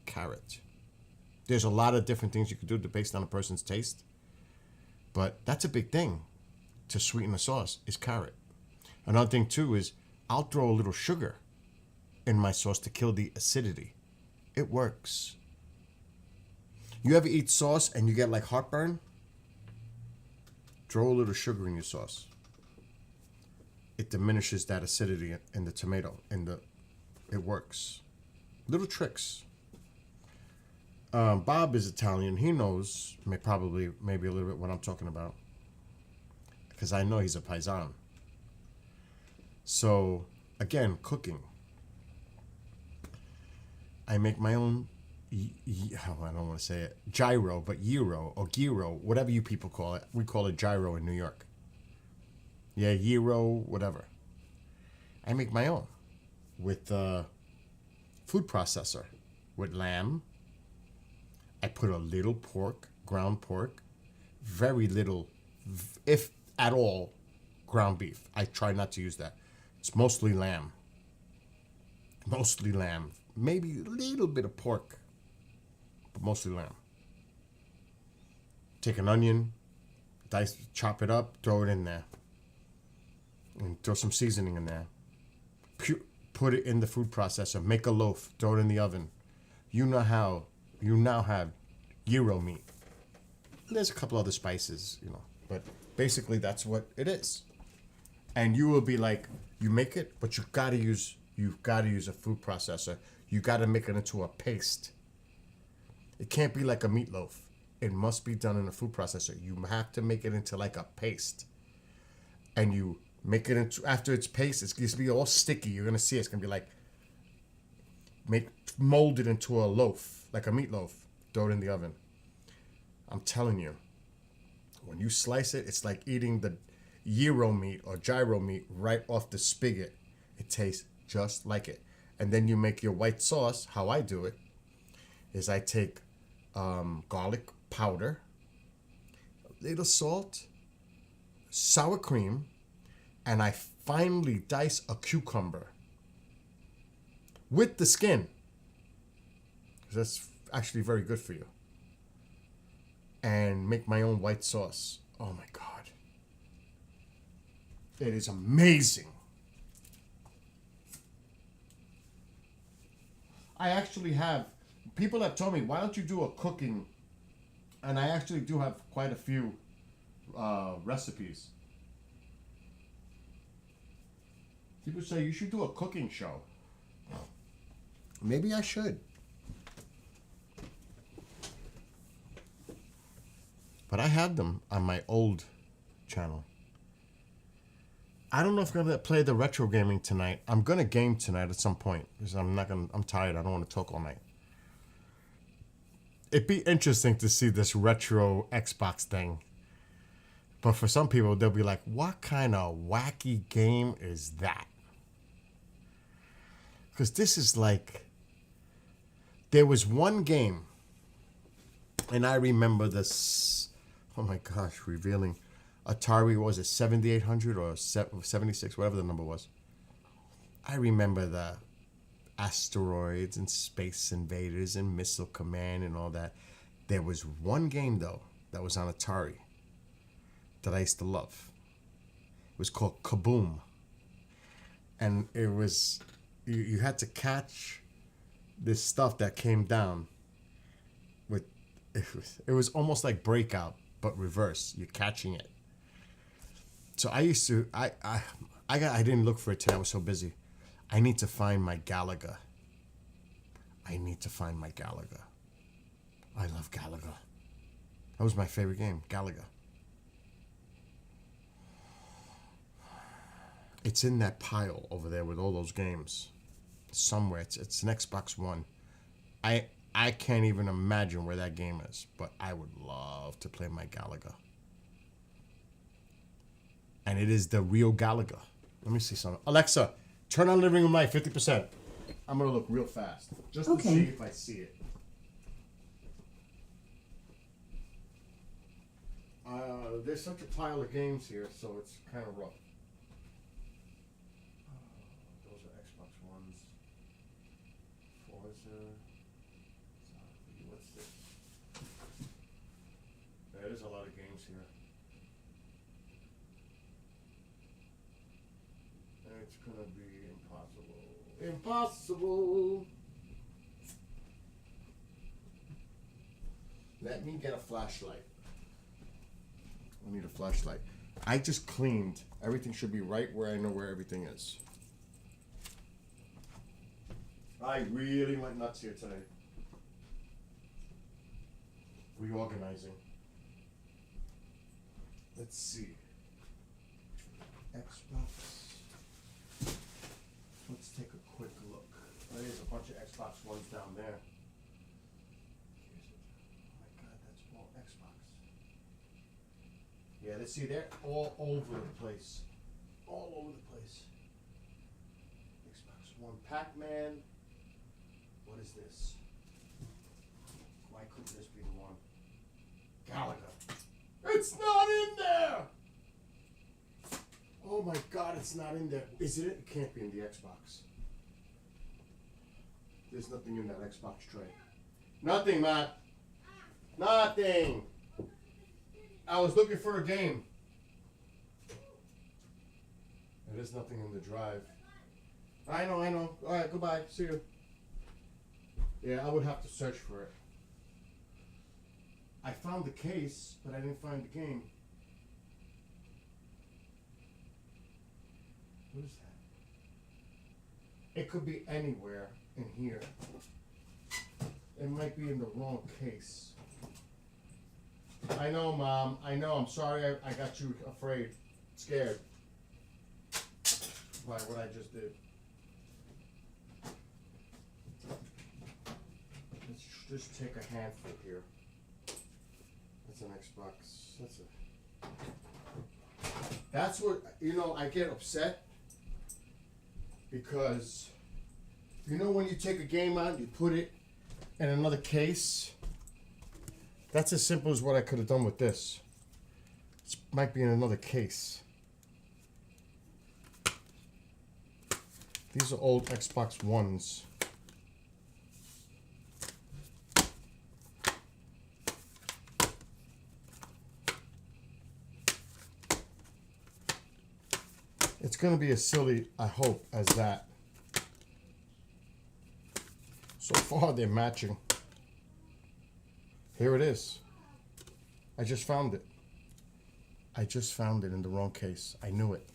Carrot. There's a lot of different things you could do based on a person's taste, but that's a big thing to sweeten a sauce is carrot. Another thing too is I'll throw a little sugar in my sauce to kill the acidity. It works. You ever eat sauce and you get like heartburn? Throw a little sugar in your sauce. It diminishes that acidity in the tomato. It works. Little tricks. Bob is Italian. He knows maybe a little bit what I'm talking about, because I know he's a paisan. So again, cooking. I make my own. I don't want to say it. Gyro, but gyro or gyro, whatever you people call it. We call it gyro in New York. Yeah, gyro, whatever. I make my own with food processor with lamb. I put a little pork, ground pork, very little, if at all, ground beef. I try not to use that. It's mostly lamb. Mostly lamb. Maybe a little bit of pork, but mostly lamb. Take an onion, chop it up, throw it in there. And throw some seasoning in there. Put it in the food processor. Make a loaf. Throw it in the oven. You now have gyro meat. And there's a couple other spices, but basically that's what it is. And you will be like, you make it, but you've got to use a food processor. You got to make it into a paste. It can't be like a meatloaf. It must be done in a food processor. You have to make it into like a paste. And you make it into, after it's paste, it's going to be all sticky. You're going to see it's going to be like, mold it into a loaf, like a meatloaf. Throw it in the oven. I'm telling you, when you slice it, it's like eating the gyro meat or gyro meat right off the spigot. It tastes just like it. And then you make your white sauce. How I do it is I take garlic powder, a little salt, sour cream, and I finely dice a cucumber with the skin. That's actually very good for you. And make my own white sauce. Oh my God. It is amazing. I actually have, people have told me, why don't you do a cooking? And I actually do have quite a few recipes. People say you should do a cooking show. Maybe I should. But I had them on my old channel. I don't know if I'm gonna play the retro gaming tonight. I'm gonna game tonight at some point because I'm tired. I don't want to talk all night. It'd be interesting to see this retro Xbox thing. But for some people, they'll be like, what kind of wacky game is that? Because this is like, there was one game, and I remember this, oh my gosh, revealing, Atari, what was it, 7800 or 76, whatever the number was. I remember the Asteroids and Space Invaders and Missile Command and all that. There was one game, though, that was on Atari that I used to love. It was called Kaboom. And it was, you had to catch this stuff that came down with, it was almost like Breakout, but reverse. You're catching it. So I used to, I didn't look for it today. I was so busy. I need to find my Galaga. I love Galaga. That was my favorite game, Galaga. It's in that pile over there with all those games. Somewhere. It's an Xbox One. I can't even imagine where that game is, but I would love to play my Galaga. And it is the real Galaga. Let me see something. Alexa, turn on living room light 50%. I'm going to look real fast just to see if I see it. There's such a pile of games here, so it's kind of rough. Those are Xbox Ones. Forza. What's this? There's a lot of games here. It's gonna be impossible. Impossible. Let me get a flashlight. I need a flashlight. I just cleaned. Everything should be right where I know where everything is. I really went nuts here today. Reorganizing. Let's see. Xbox. Let's take a quick look. There's a bunch of Xbox Ones down there. Oh my God, that's all Xbox. Yeah, let's see, they're all over the place. All over the place. Xbox One, Pac-Man. What is this? Why couldn't this be the one? Galaga. It's not in there! Oh my God, it's not in there. Is it? It can't be in the Xbox. There's nothing in that Xbox tray. Nothing, Matt. Nothing. I was looking for a game. There's nothing in the drive. I know. All right, goodbye. See you. Yeah, I would have to search for it. I found the case, but I didn't find the game. What is that? It could be anywhere in here. It might be in the wrong case. I know, Mom. I know. I'm sorry I got you afraid, scared by what I just did. Let's just take a handful here. That's an Xbox. That's what, I get upset because, when you take a game out and you put it in another case, that's as simple as what I could have done with this. It might be in another case. These are old Xbox Ones. It's going to be as silly, I hope, as that. So far, they're matching. Here it is. I just found it. I just found it in the wrong case. I knew it.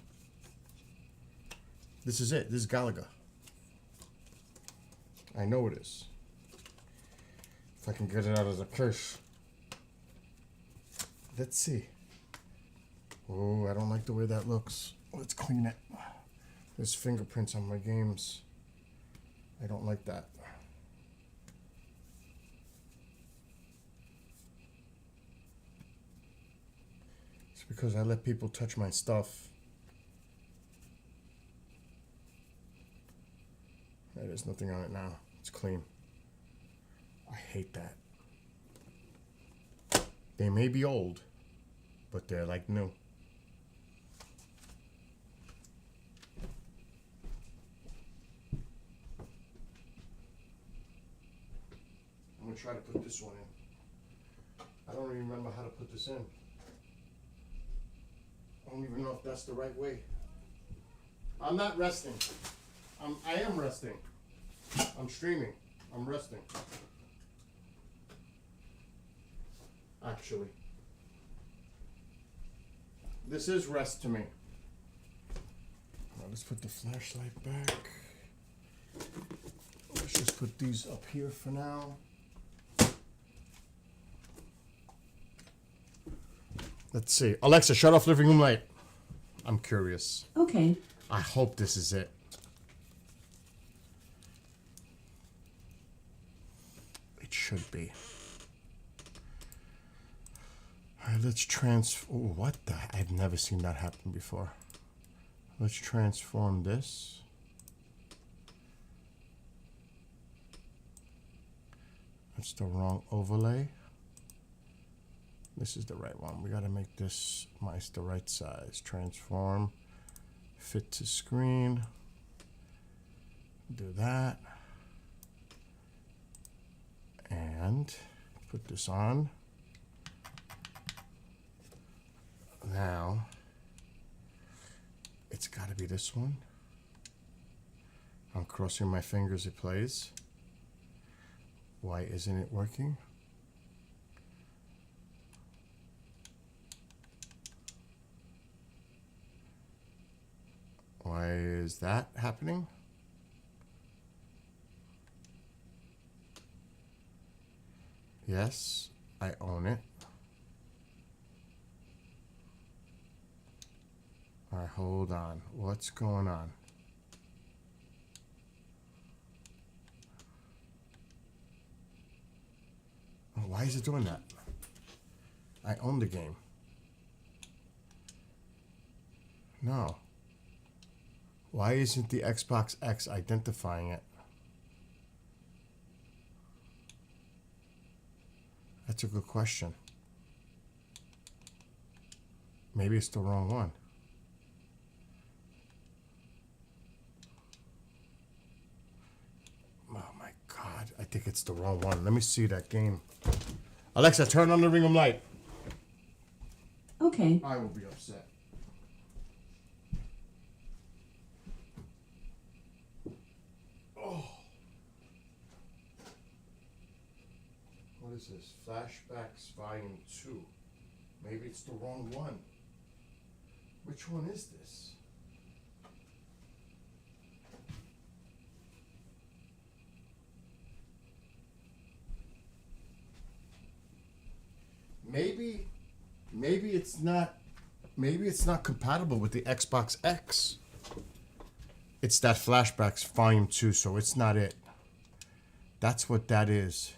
This is it. This is Galaga. I know it is. If I can get it out of the case. Let's see. Oh, I don't like the way that looks. Let's clean it. There's fingerprints on my games. I don't like that. It's because I let people touch my stuff. There's nothing on it now. It's clean. I hate that. They may be old, but they're like new. I'm gonna try to put this one in. I don't even remember how to put this in. I don't even know if that's the right way. I'm not resting. I am resting. I'm streaming. I'm resting. Actually. This is rest to me. Now let's put the flashlight back. Let's just put these up here for now. Let's see. Alexa, shut off living room light. I'm curious. Okay. I hope this is it. It should be. All right, let's oh, what the? I've never seen that happen before. Let's transform this. That's the wrong overlay. This is the right one. We gotta make this the right size. Transform, fit to screen. Do that. And put this on. Now, it's gotta be this one. I'm crossing my fingers it plays. Why isn't it working? Why is that happening? Yes, I own it. All right, hold on. What's going on? Why is it doing that? I own the game. No. Why isn't the Xbox X identifying it? That's a good question. Maybe it's the wrong one. Oh my God, I think it's the wrong one. Let me see that game. Alexa, turn on the Ring of Light. Okay. I will be upset. Oh. What is this? Flashbacks Volume 2. Maybe it's the wrong one. Which one is this? Maybe it's not compatible with the Xbox X. It's that Flashbacks Volume 2, so it's not it. That's what that is.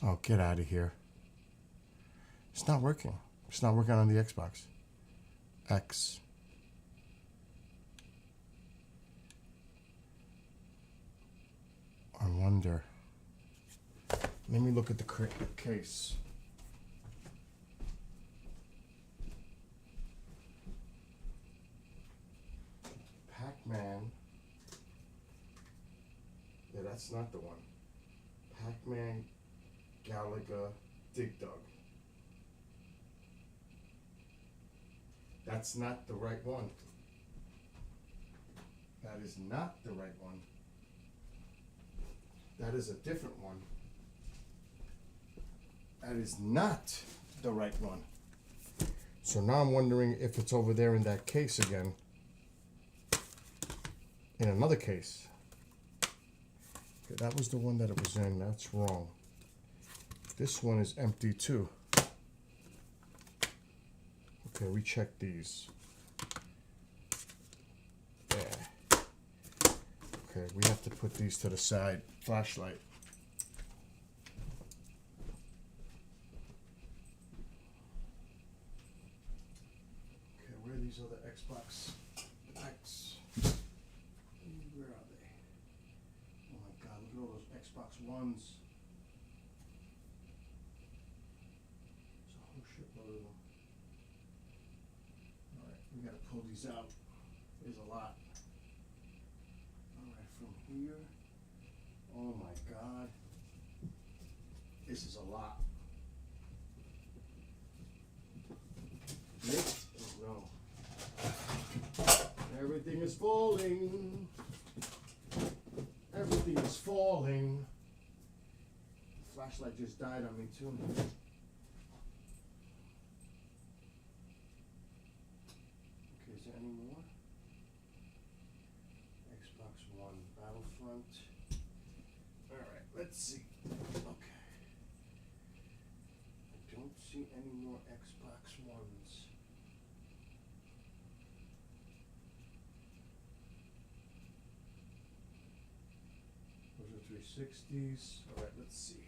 Oh, get out of here. It's not working. It's not working on the Xbox X. I wonder. Let me look at the case. Pac-Man. Yeah, that's not the one. Pac-Man, Galaga, Dig Dug. That's not the right one. That is not the right one. That is a different one. That is not the right one. So now I'm wondering if it's over there in that case again. In another case. Okay, that was the one that it was in. That's wrong. This one is empty too. Okay, we check these. Yeah. Okay, we have to put these to the side. Flashlight. Okay, where are these other Xbox X? Where are they? Oh my God, look at all those Xbox Ones. There's a whole shitload of them. Alright, we gotta pull these out. There's a lot. Alright, from here. Oh my God. This is a lot. Next, oh no. Everything is falling. Everything is falling. The flashlight just died on me too. Okay, is there any more? Xbox One, Battlefront. Alright, let's see. Okay. I don't see any more Xbox Ones. Those are 360s. Alright, let's see.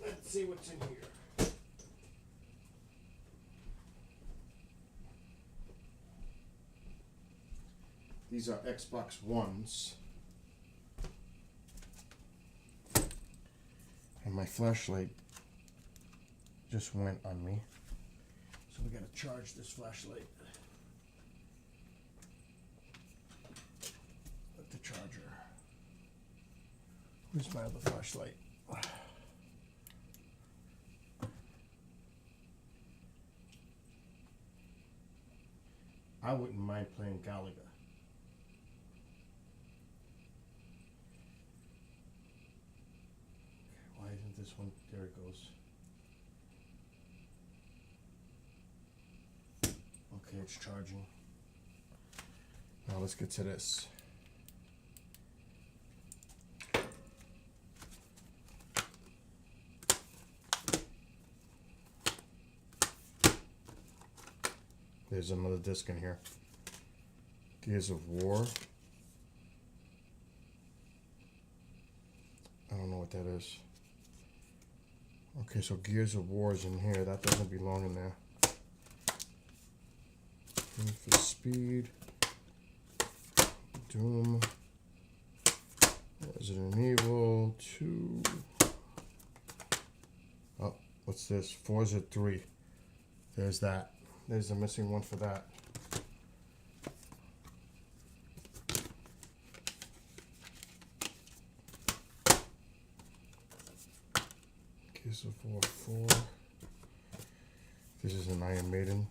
Let's see what's in here. These are Xbox Ones. And my flashlight just went on me. So we gotta charge this flashlight. With the charger. Where's my other flashlight? I wouldn't mind playing Galaga. Why isn't this one? There it goes. Okay, it's charging. Now let's get to this. There's another disc in here. Gears of War. I don't know what that is. Okay, so Gears of War is in here. That doesn't belong in there. Need for Speed. Doom. Resident Evil 2. Oh, what's this? Forza 3. There's that. There's the missing one for that. Gears of War 4. This is an Iron Maiden.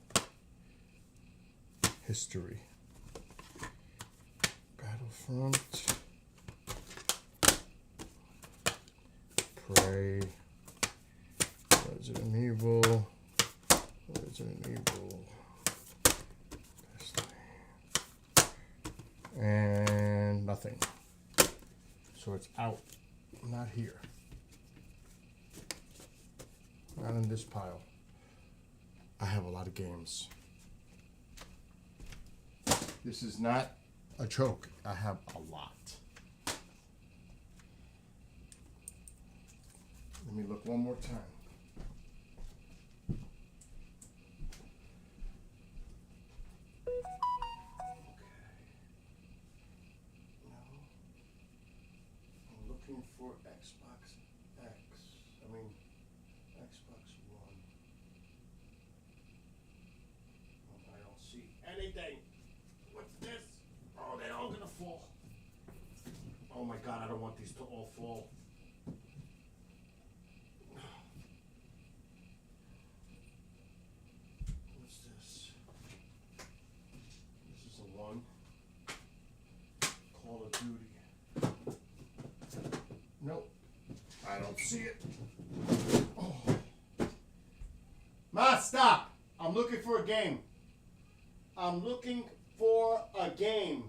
History. Battlefront. Prey. Resident Evil. Resident Evil. And nothing. So it's out. Not here. Not in this pile. I have a lot of games. This is not a joke. I have a lot. Let me look one more time. For Xbox X. Xbox One. Oh, I don't see anything. What's this? Oh, they're all gonna fall. Oh my god, I don't want these to all fall. What's this? This is a one. Call of Duty. Nope. I don't see it. Oh. Ma, stop! I'm looking for a game. I'm looking for a game.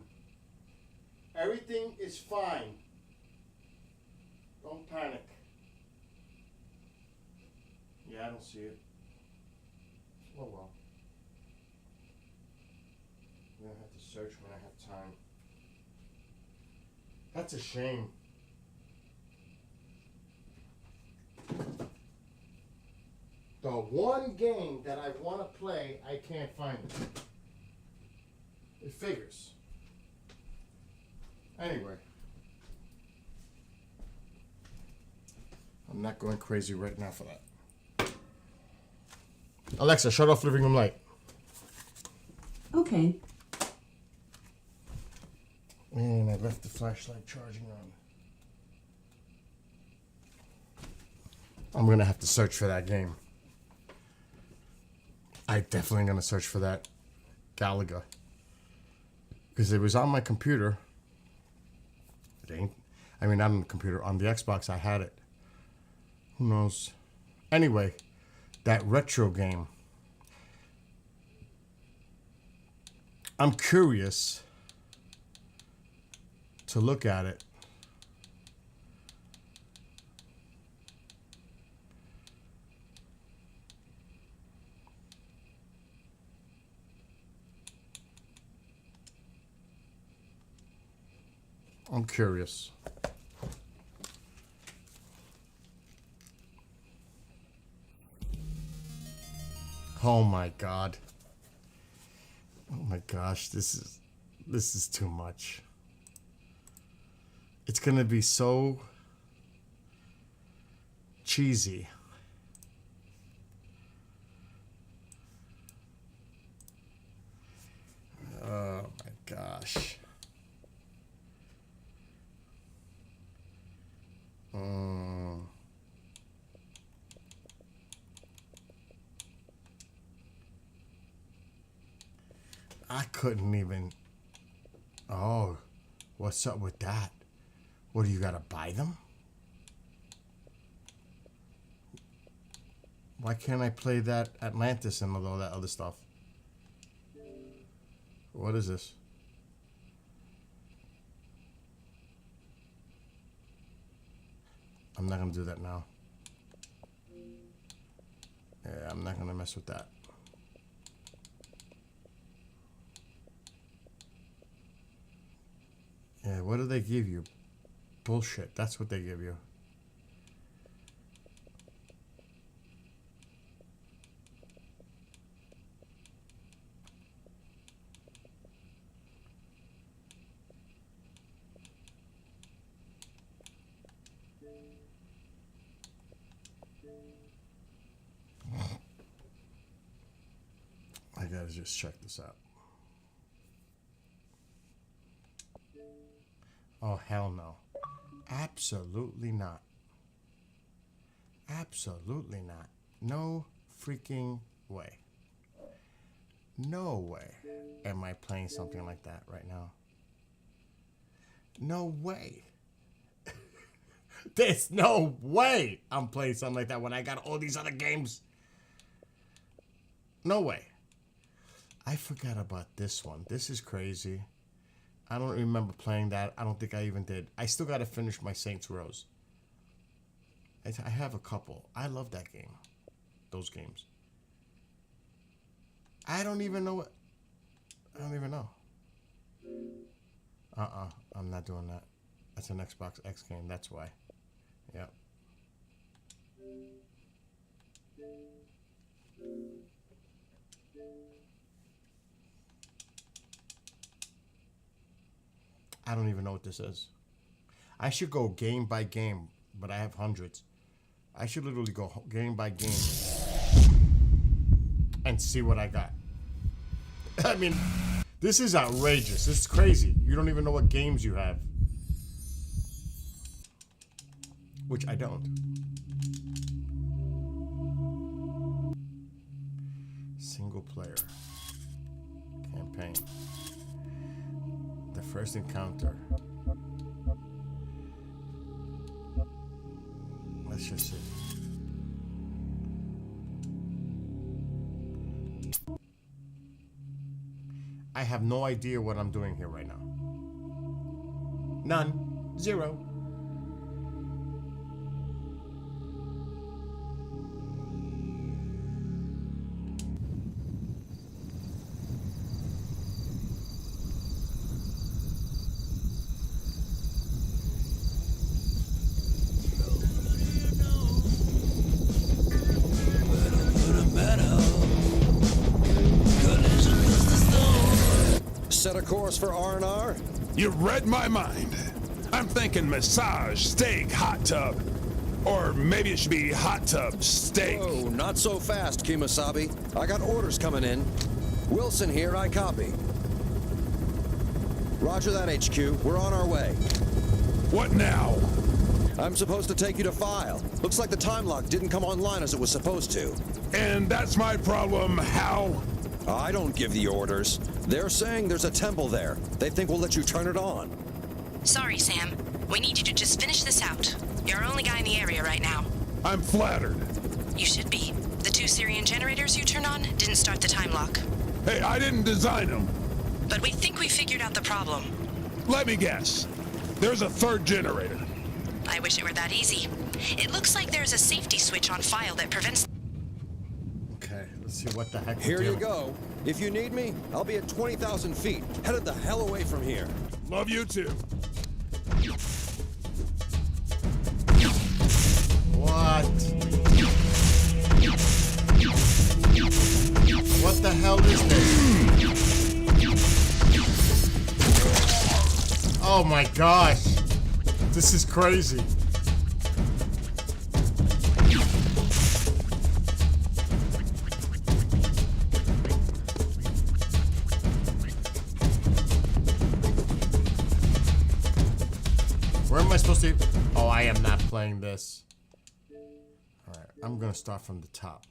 Everything is fine. Don't panic. Yeah, I don't see it. Oh well. I'm gonna have to search when I have time. That's a shame. The one game that I want to play, I can't find it. It figures. Anyway. I'm not going crazy right now for that. Alexa, shut off living room light. Okay. And I left the flashlight charging on. I'm going to have to search for that game. I definitely going to search for that Galaga. Because it was on my computer. It ain't. I mean, not on the computer. On the Xbox, I had it. Who knows? Anyway, that retro game. I'm curious to look at it. I'm curious. Oh my god. Oh my gosh, this is too much. It's gonna be so cheesy. Oh my gosh. couldn't even. Oh, what's up with that? What, do you gotta buy them? Why can't I play that Atlantis and all that other stuff? What is this? I'm not gonna do that now. Yeah, I'm not gonna mess with that. Yeah, what do they give you? Bullshit. That's what they give you. I gotta just check this out. Oh, hell no. Absolutely not. Absolutely not. No freaking way. No way am I playing something like that right now. No way. There's no way I'm playing something like that when I got all these other games. No way. I forgot about this one. This is crazy. I don't remember playing that. I don't think I even did. I still got to finish my Saints Rows. I have a couple. I love that game. Those games. I don't even know what. I don't even know. I'm not doing that. That's an Xbox X game. That's why. Yep. I don't even know what this is. I should go game by game, but I have hundreds. I should literally go game by game and see what I got. I mean, this is outrageous. This is crazy. You don't even know what games you have. Which I don't. Single player. Campaign. The first encounter. Let's just see. I have no idea what I'm doing here right now. None. Zero. Set a course for R&R? You read my mind. I'm thinking massage, steak, hot tub. Or maybe it should be hot tub, steak. Oh, not so fast, Kimasabi. I got orders coming in. Wilson here, I copy. Roger that, HQ. We're on our way. What now? I'm supposed to take you to file. Looks like the time lock didn't come online as it was supposed to. And that's my problem, how? I don't give the orders. They're saying there's a temple there. They think we'll let you turn it on. Sorry, Sam. We need you to just finish this out. You're our only guy in the area right now. I'm flattered. You should be. The 2 Syrian generators you turned on didn't start the time lock. Hey, I didn't design them. But we think we figured out the problem. Let me guess. There's a 3rd generator. I wish it were that easy. It looks like there's a safety switch on file that prevents... Okay, let's see what the heck. Here you go. If you need me, I'll be at 20,000 feet. Headed the hell away from here. Love you too. What? What the hell is this? Oh my gosh. This is crazy. Where am I supposed to... Oh, I am not playing this. Alright, I'm gonna start from the top.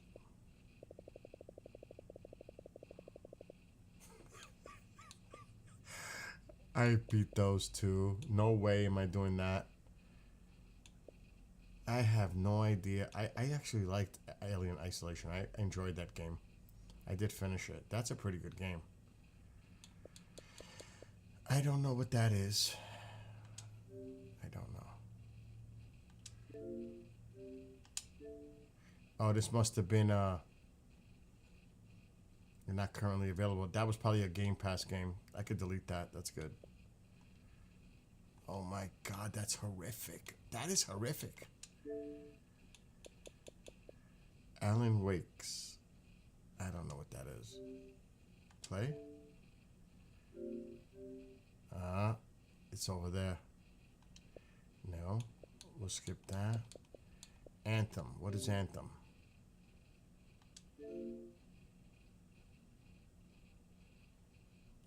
I beat those two. No way am I doing that. I have no idea. I actually liked Alien Isolation. I enjoyed that game. I did finish it. That's a pretty good game. I don't know what that is. I don't know. Oh, this must have been you're not currently available. That was probably a Game Pass game. I could delete that. That's good. Oh my God, that's horrific. That is horrific. Alan Wakes. I don't know what that is. Play? It's over there. No. We'll skip that. Anthem. What is Anthem?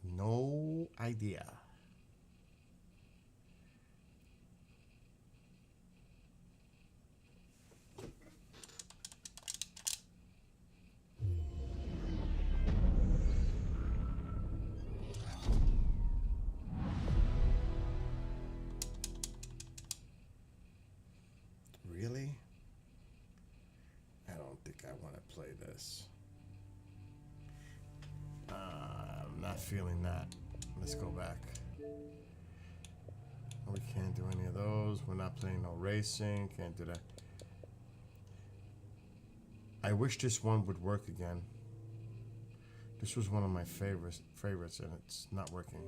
No idea. Really? I don't think I want to play this. I'm not feeling that. Let's go back. We can't do any of those. We're not playing no racing. Can't do that. I wish this one would work again. This was one of my favorites, and it's not working.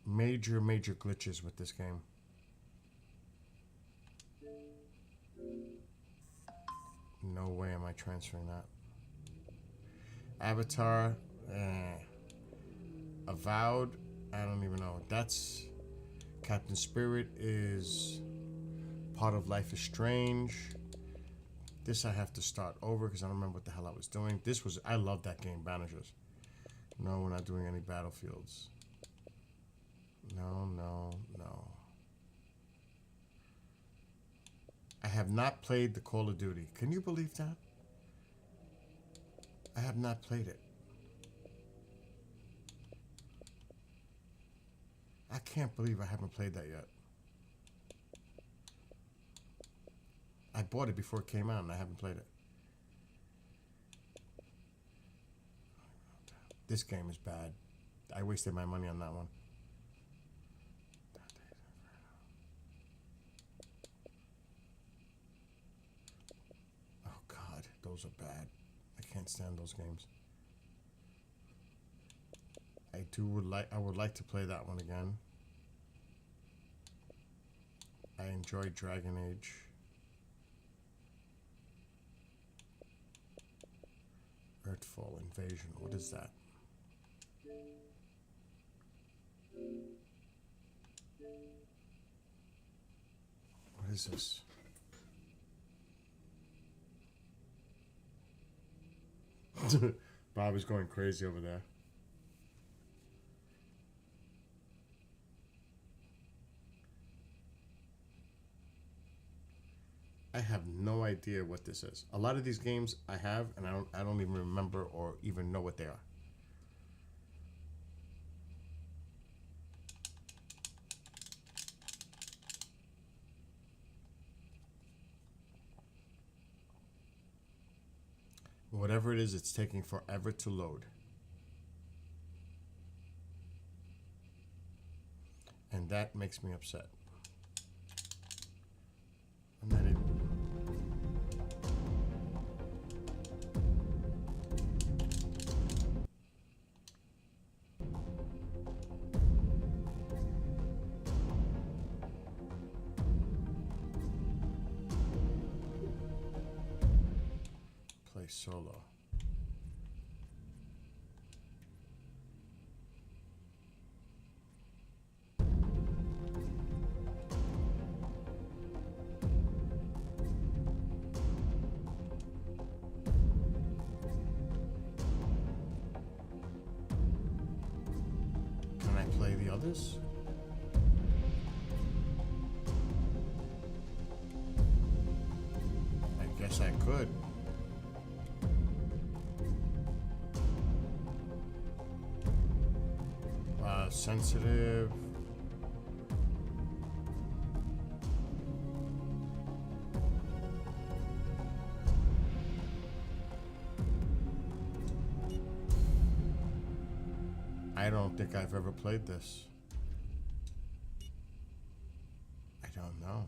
Major glitches with this game. No way am I transferring that. Avatar, Avowed, I don't even know. That's Captain Spirit is part of Life is Strange. This I have to start over because I don't remember what the hell I was doing. I love that game, Banishers. No, we're not doing any Battlefields. No. I have not played the Call of Duty. Can you believe that? I have not played it. I can't believe I haven't played that yet. I bought it before it came out and I haven't played it. This game is bad. I wasted my money on that one. Oh God, those are bad. I can't stand those games. I would like to play that one again. I enjoyed Dragon Age. Earthfall Invasion. What is that? What is this? Bob is going crazy over there. I have no idea what this is. A lot of these games I have, and I don't even remember or even know what they are. Whatever it is, it's taking forever to load. And that makes me upset. And then it... Play solo. Can I play the others? I guess I could. sensitive. I don't think I've ever played this. I don't know.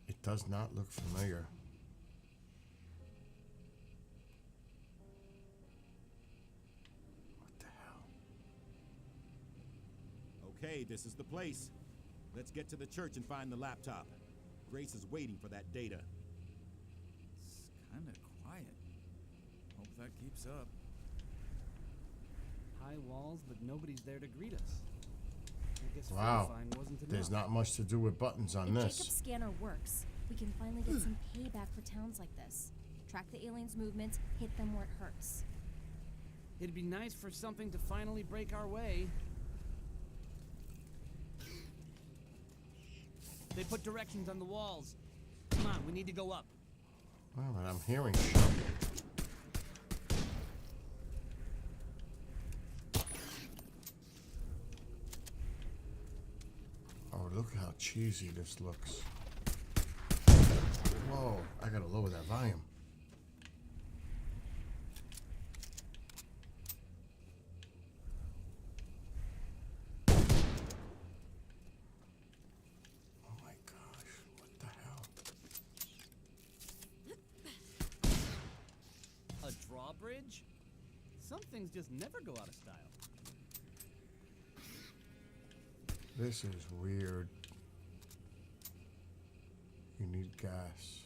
It does not look familiar. What the hell? Okay, this is the place. Let's get to the church and find the laptop. Grace is waiting for that data. It's kinda quiet. Hope that keeps up. High walls, but nobody's there to greet us. I guess Wow. verifying wasn't enough. There's not much to do with buttons on If this. Jacob's scanner works, we can finally get some payback for towns like this. Track the aliens' movements, hit them where it hurts. It'd be nice for something to finally break our way. They put directions on the walls. Come on, we need to go up. Well, but I'm hearing shit. Oh, look how cheesy this looks. Whoa, I gotta lower that volume. Oh my gosh, what the hell? A drawbridge? Some things just never go out of style. This is weird. You need gas.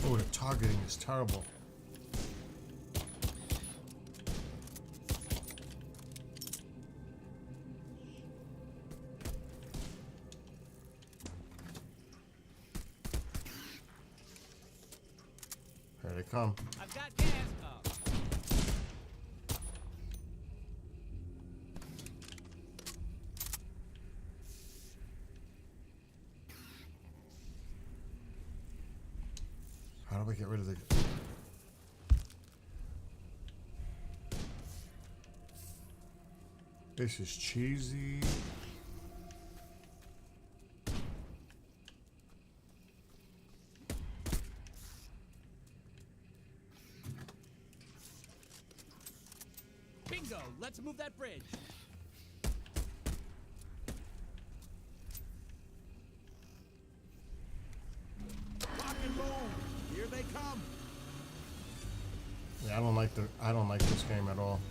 Oh, the targeting is terrible. Here they come. I've got gas. Oh. How do I get rid of the... This is cheesy. Bingo! Let's move that bridge. Rock and roll! Here they come! Yeah, I don't like this game at all.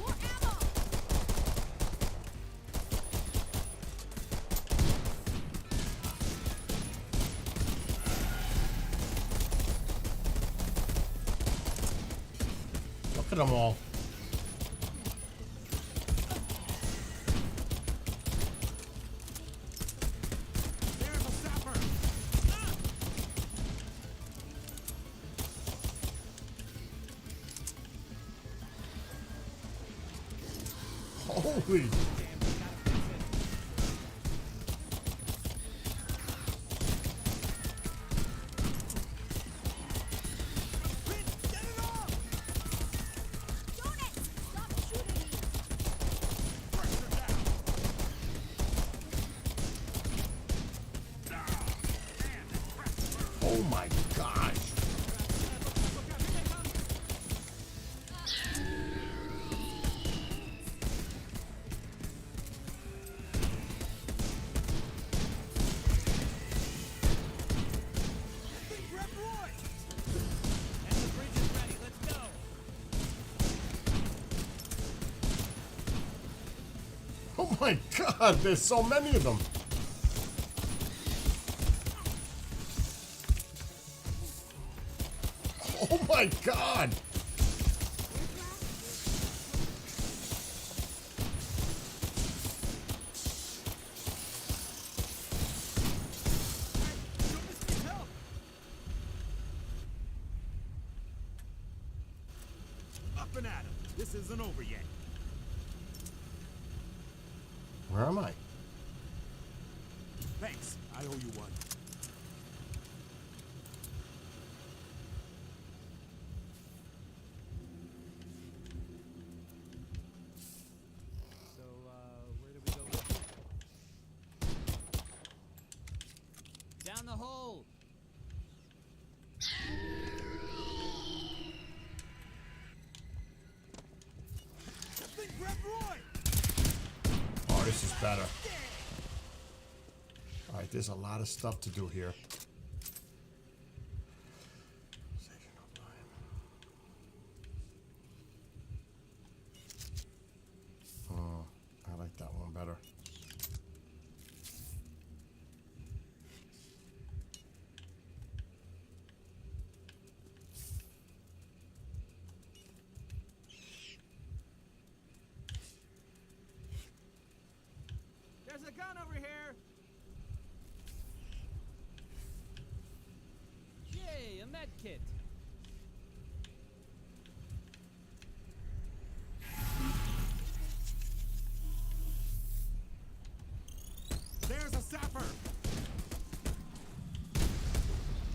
More ammo! Look at them all. There's a sapper! Holy! Get it off! Don't it! Stop shooting me! Pressure down! Oh my gosh! Grab Roy! And the bridge is ready. Let's go. Oh my god, there's so many of them! Oh my god! This isn't over yet. Where am I? Thanks. I owe you one. So, where do we go? Down the hole. Think Brett Roy! Oh, this is better. All right, there's a lot of stuff to do here. Oh, I like that one better. There's a gun over here. Yay, a med kit. There's a sapper!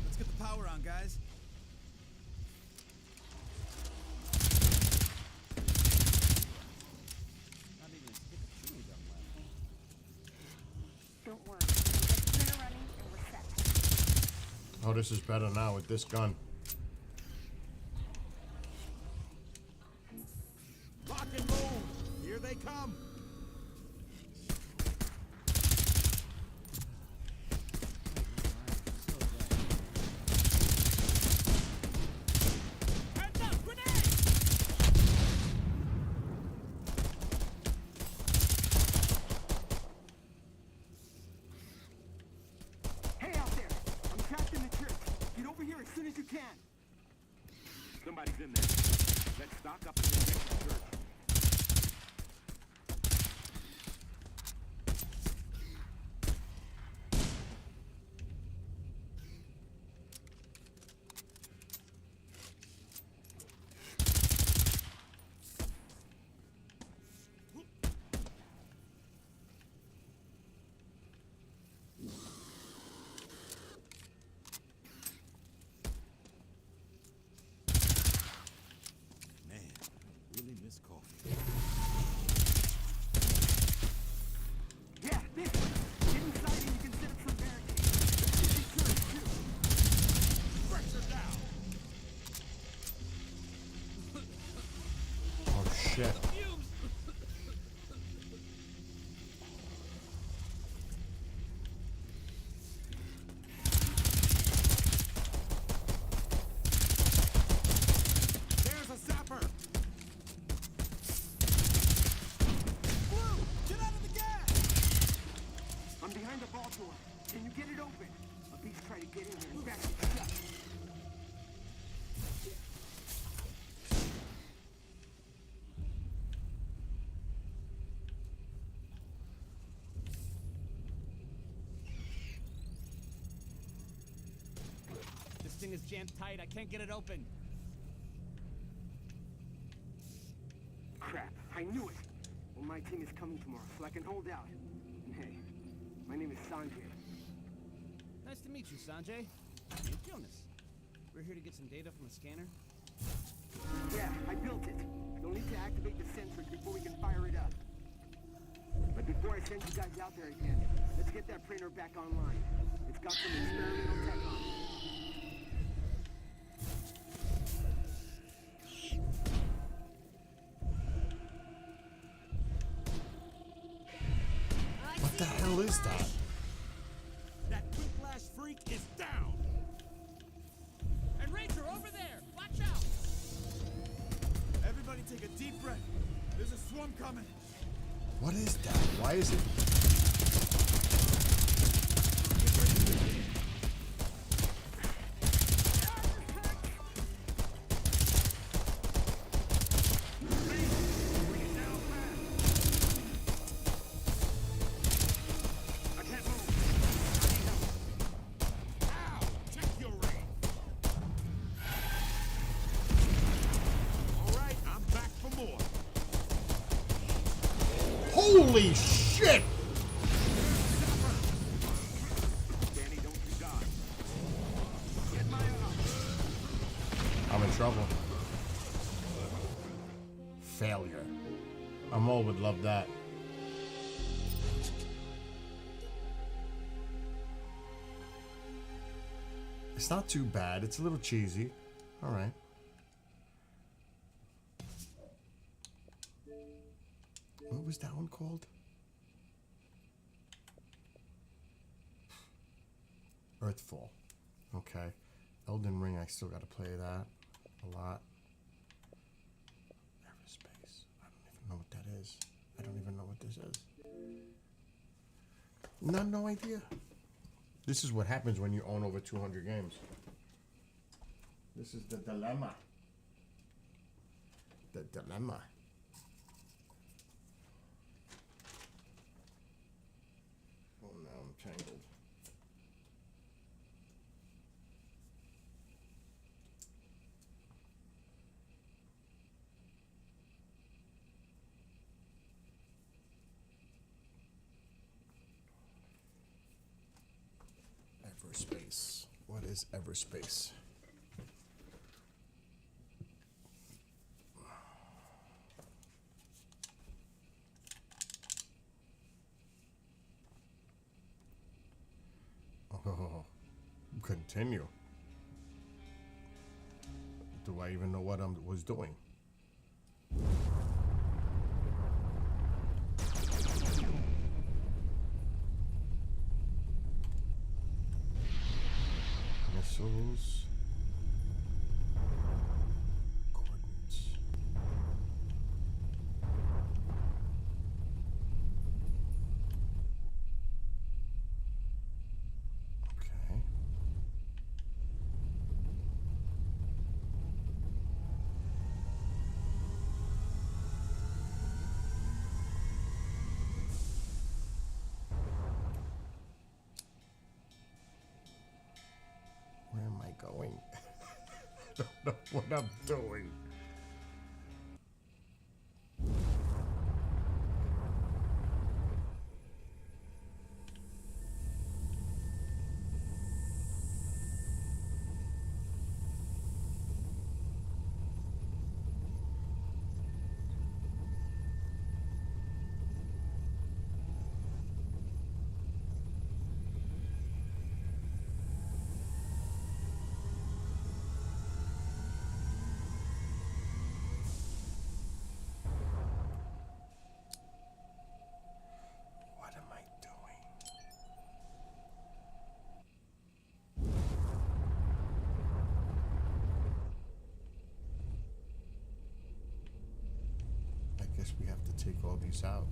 Let's get the power on, guys. Not even a stick of chewing gum left. Don't worry. Get the printer running and we're set. Oh, this is better now with this gun. Lock and move! Here they come! Heads up, grenade! Hey out there! I'm trapped in the church. Get over here as soon as you can. Somebody's in there. Let's stock up and get to the church. Man, really miss coffee. Yeah, this way. Get inside and you can set up some barricades. This is church too. Pressure down! Oh shit. There's a sapper! Blue! Get out of the gas! I'm behind the vault door. Can you get it open? A beast tried to get in here and back it shut. This thing is jammed tight. I can't get it open. Crap, I knew it. Well, my team is coming tomorrow, so I can hold out. And hey, my name is Sanjay. Nice to meet you, Sanjay. I'm Jonas. We're here to get some data from a scanner. Yeah, I built it. You'll need to activate the sensors before we can fire it up. But before I send you guys out there again, let's get that printer back online. It's got some experimental tech on it. What the hell is that? That whiplash freak is down! And Ranger, over there! Watch out! Everybody take a deep breath. There's a swarm coming. What is that? Why is it? I can't move! Ow! Check your ring! Alright, I'm back for more. Holy shit! Danny, don't you die. Get my I'm in trouble. Failure. Amol would love that. It's not too bad. It's a little cheesy. All right. What was that one called? Earthfall. Okay. Elden Ring, I still got to play that a lot. Everspace. I don't even know what that is. I don't even know what this is. No idea. This is what happens when you own over 200 games. This is the dilemma. The dilemma. Oh, now I'm tangled. Everspace. What is Everspace? Oh, continue. Do I even know what I was doing? Missiles. Coordinates. Okay. Where am I going? I don't know what I'm doing. What am I doing? I guess we have to take all these out.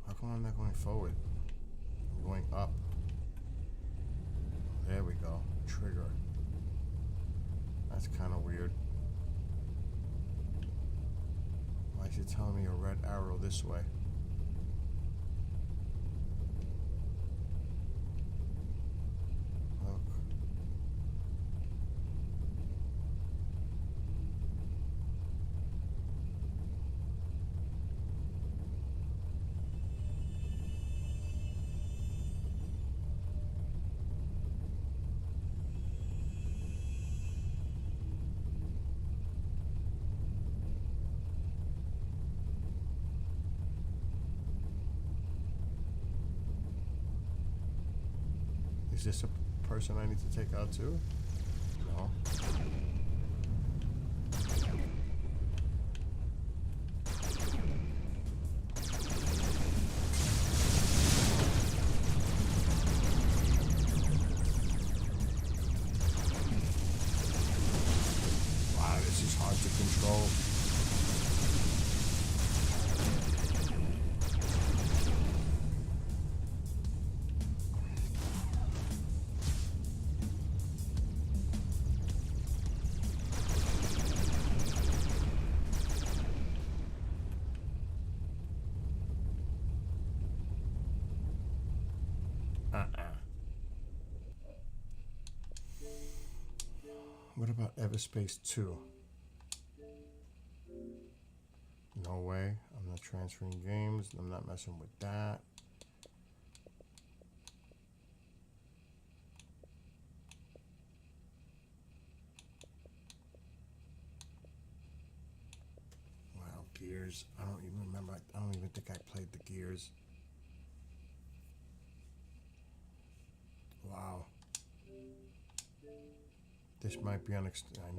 How come I'm not going forward? I'm going up. There we go. Trigger. That's kind of weird. Why is it telling me a red arrow this way? Look. Is this a person I need to take out too? No. Wow, this is hard to control. about Everspace 2? No way. I'm not transferring games. I'm not messing with that. Wow, Gears. I don't even remember. I don't even think I played the Gears. Wow. This might be I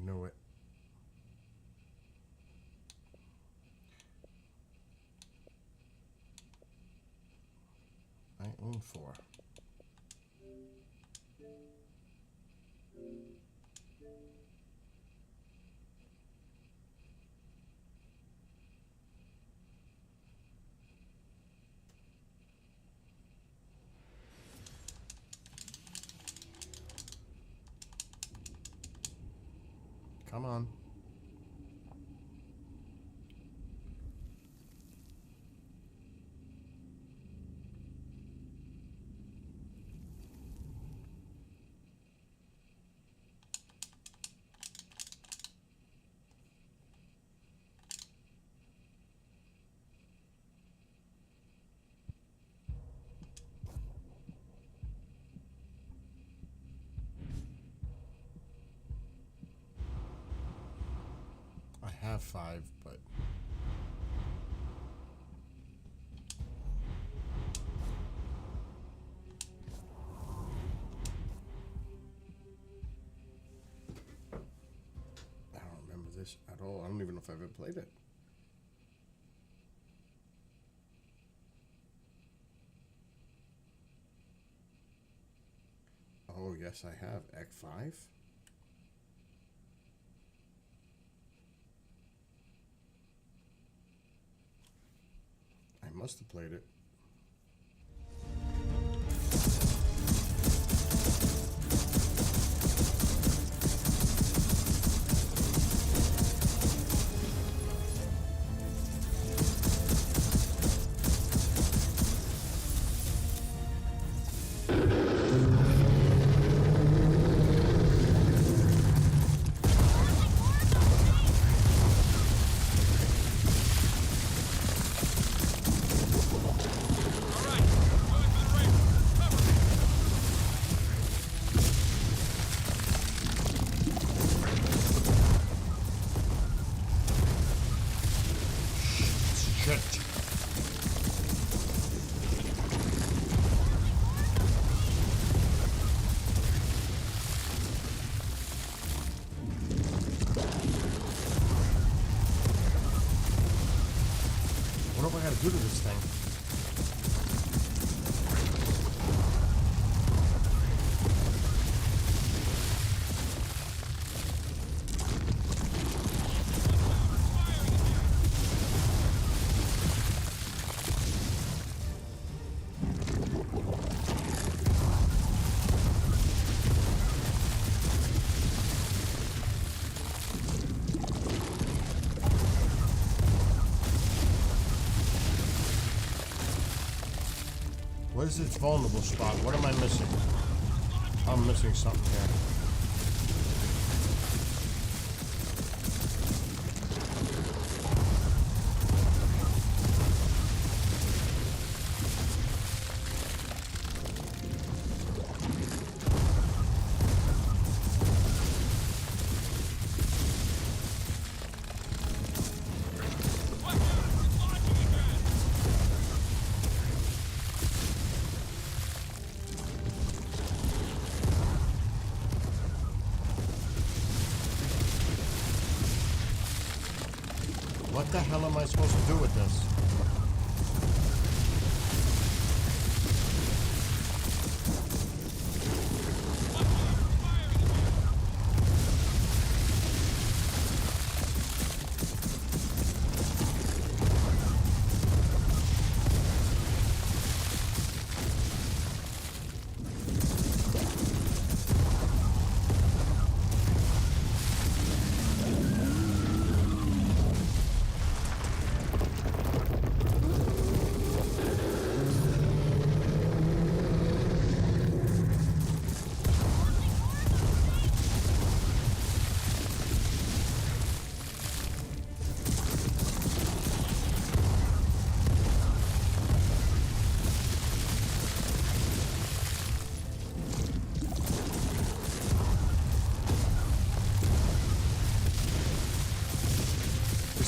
knew it. I own 4. Come on. I have 5, but I don't remember this at all. I don't even know if I've ever played it. Oh, yes, I have. Act 5? I must have played it. What do I gotta do to this thing? What is its vulnerable spot? What am I missing? I'm missing something here. What the hell am I supposed to do with this?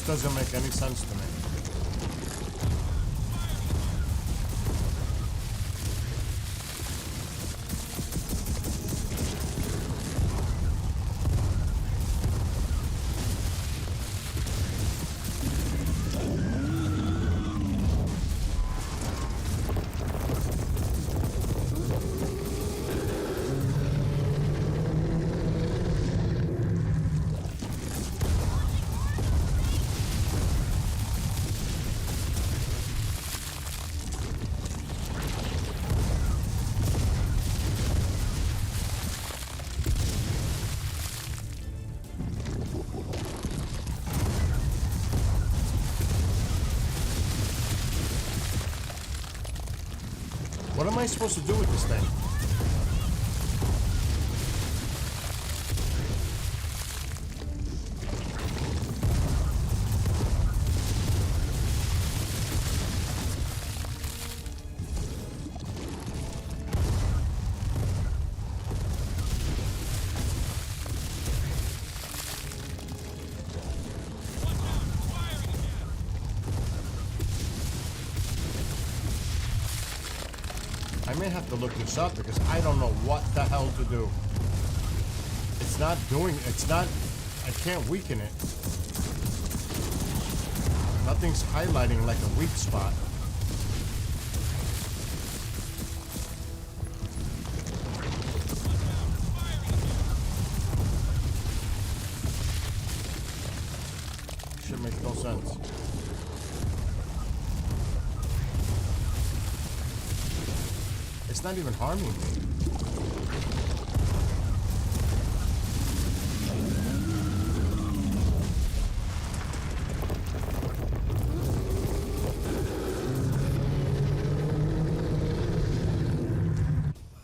This doesn't make any sense to me. What am I supposed to do with this thing? I may have to look this up because I don't know what the hell to do. It's not doing, it's not, I can't weaken it. Nothing's highlighting like a weak spot. Shit makes no sense. It's not even harming me.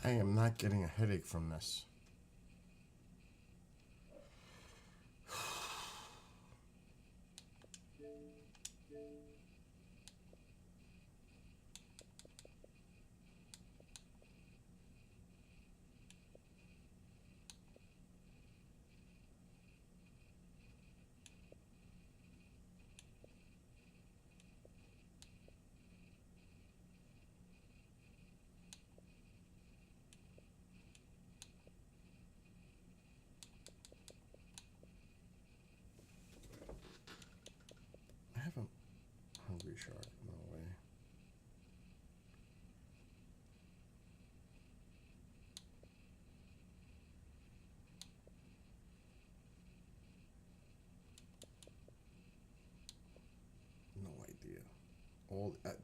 I am not getting a headache from this. I have a hungry shark, no way. No idea.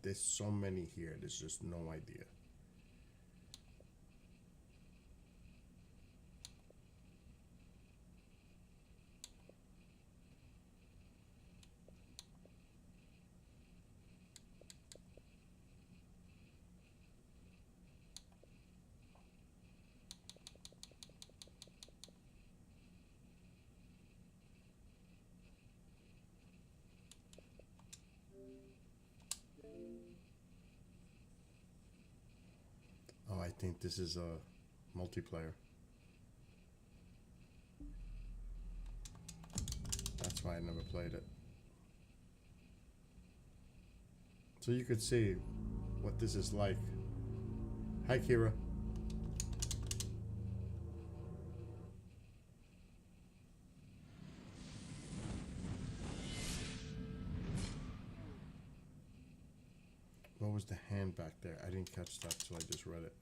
There's so many here, there's just no idea. Oh, I think this is a multiplayer. That's why I never played it. So you could see what this is like. Hi, Kira. What was the hand back there? I didn't catch that, so I just read it.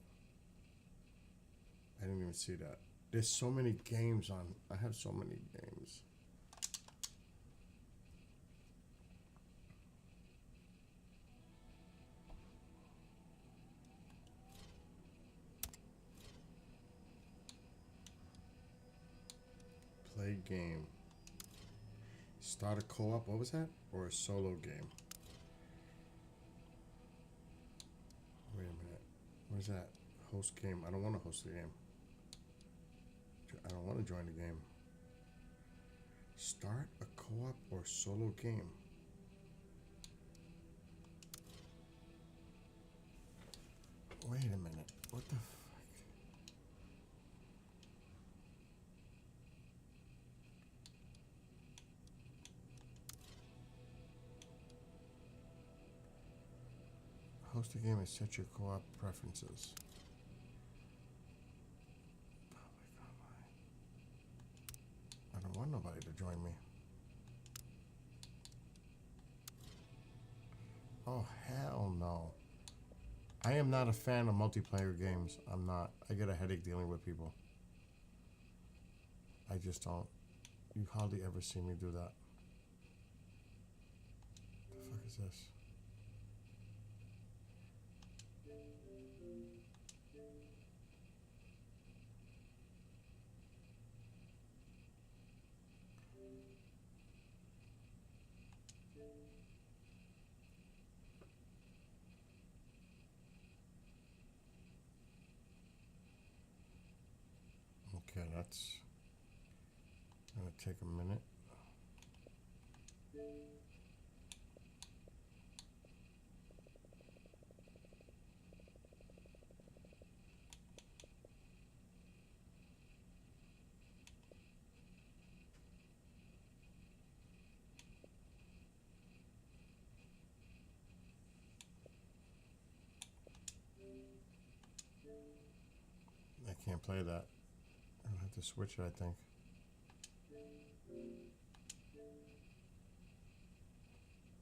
I didn't even see that. There's so many games on. I have so many games. Play game. Start a co-op. What was that? Or a solo game? Wait a minute. What is that? Host game. I don't want to host the game. I don't want to join the game. Start a co-op or solo game. Wait a minute. What the fuck? Post the game and set your co-op preferences. I don't want nobody to join me. Oh, hell no. I am not a fan of multiplayer games. I'm not. I get a headache dealing with people. I just don't. You hardly ever see me do that. The fuck is this? Okay, that's gonna take a minute. I can't play that. I'll have to switch it, I think.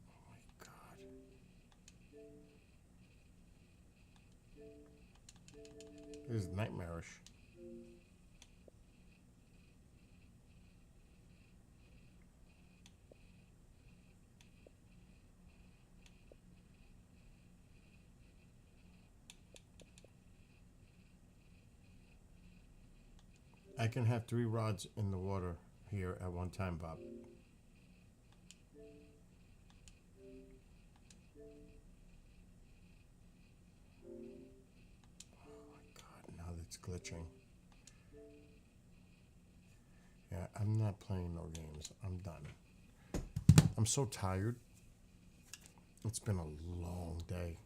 Oh my god. This is nightmarish. I can have 3 rods in the water here at one time, Bob. Oh my god, now it's glitching. Yeah, I'm not playing no games. I'm done. I'm so tired. It's been a long day.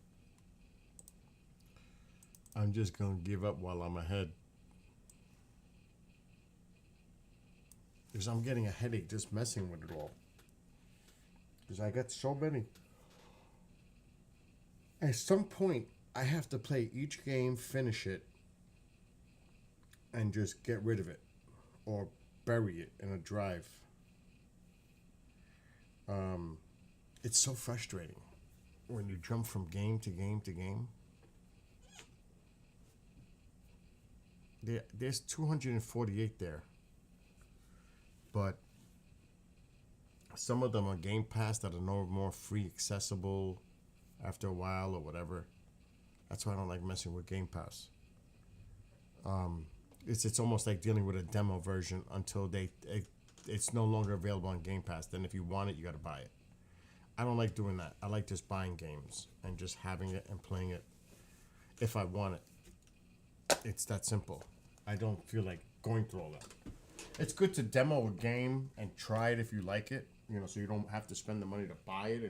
I'm just gonna give up while I'm ahead. Because I'm getting a headache just messing with it all. Because I got so many. At some point, I have to play each game, finish it, and just get rid of it. Or bury it in a drive. It's so frustrating when you jump from game to game to game. There's 248 there. But some of them are Game Pass that are no more free accessible after a while or whatever. That's why I don't like messing with Game Pass. It's almost like dealing with a demo version until it's no longer available on Game Pass. Then if you want it, you got to buy it. I don't like doing that. I like just buying games and just having it and playing it if I want it. It's that simple. I don't feel like going through all that. It's good to demo a game and try it if you like it, you know, so you don't have to spend the money to buy it.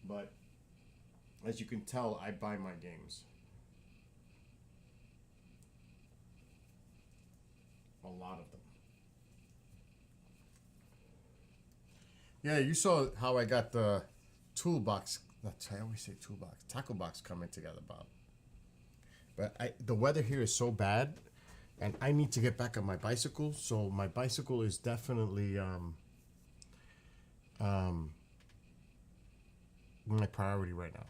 But as you can tell, I buy my games. A lot of them. Yeah, you saw how I got the toolbox. I always say toolbox. Tackle box coming together, Bob. But the weather here is so bad, and I need to get back on my bicycle. So my bicycle is definitely my priority right now.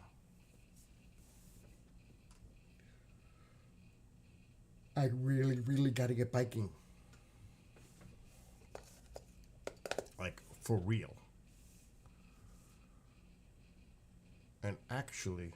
I really, really got to get biking. Like, for real. And actually...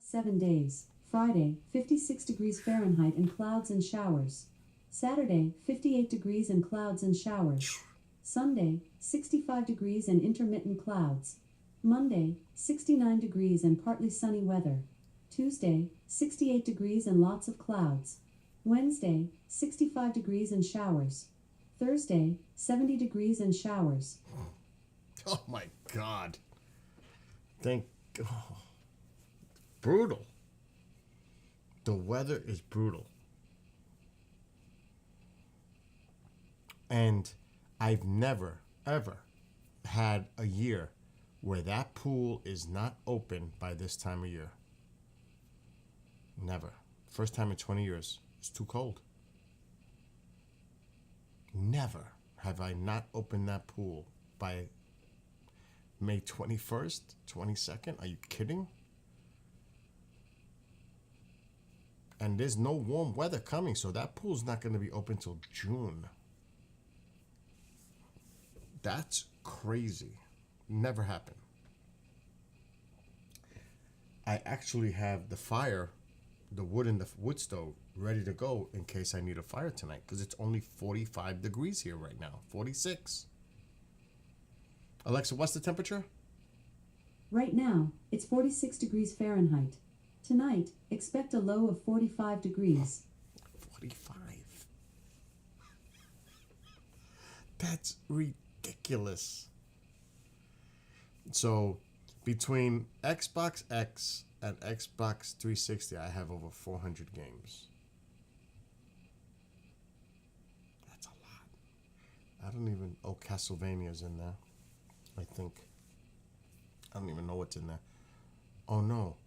7 days. Friday, 56 degrees Fahrenheit and clouds and showers. Saturday, 58 degrees and clouds and showers. Sunday, 65 degrees and intermittent clouds. Monday, 69 degrees and partly sunny weather. Tuesday, 68 degrees and lots of clouds. Wednesday, 65 degrees and showers. Thursday, 70 degrees and showers. Oh my God. Brutal. The weather is brutal. And I've never, ever had a year where that pool is not open by this time of year. Never. First time in 20 years. It's too cold. Never have I not opened that pool by May 21st, 22nd. Are you kidding? And there's no warm weather coming, so that pool's not going to be open till June. That's crazy. Never happened. I actually have the fire, the wood in the wood stove, ready to go in case I need a fire tonight, because it's only 45 degrees here right now. 46. Alexa, what's the temperature? Right now, it's 46 degrees Fahrenheit. Tonight, expect a low of 45 degrees. 45. That's ridiculous. So, between Xbox X and Xbox 360, I have over 400 games. That's a lot. I don't even... Oh, Castlevania's in there, I think. I don't even know what's in there. Oh, no.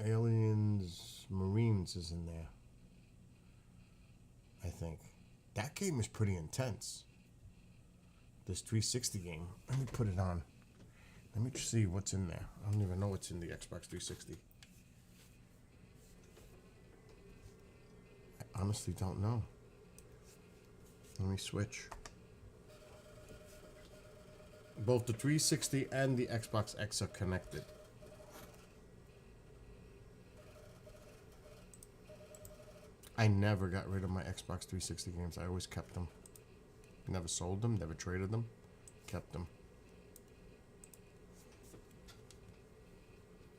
Aliens Marines is in there, I think. That game is pretty intense. This 360 game. Let me put it on. Let me see what's in there. I don't even know what's in the Xbox 360. I honestly don't know. Let me switch. Both the 360 and the Xbox X are connected. I never got rid of my Xbox 360 games. I always kept them. Never sold them, never traded them. Kept them.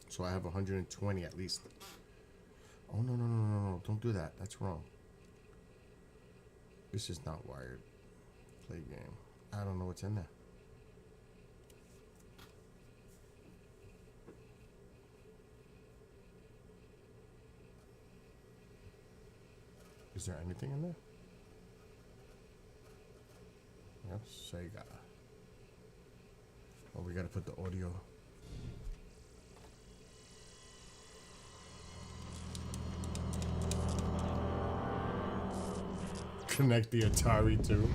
So I have 120 at least. Oh, no. Don't do that. That's wrong. This is not wired. Play game. I don't know what's in there. Is there anything in there? Yep, Sega. Oh, we gotta put the audio. Connect the Atari too.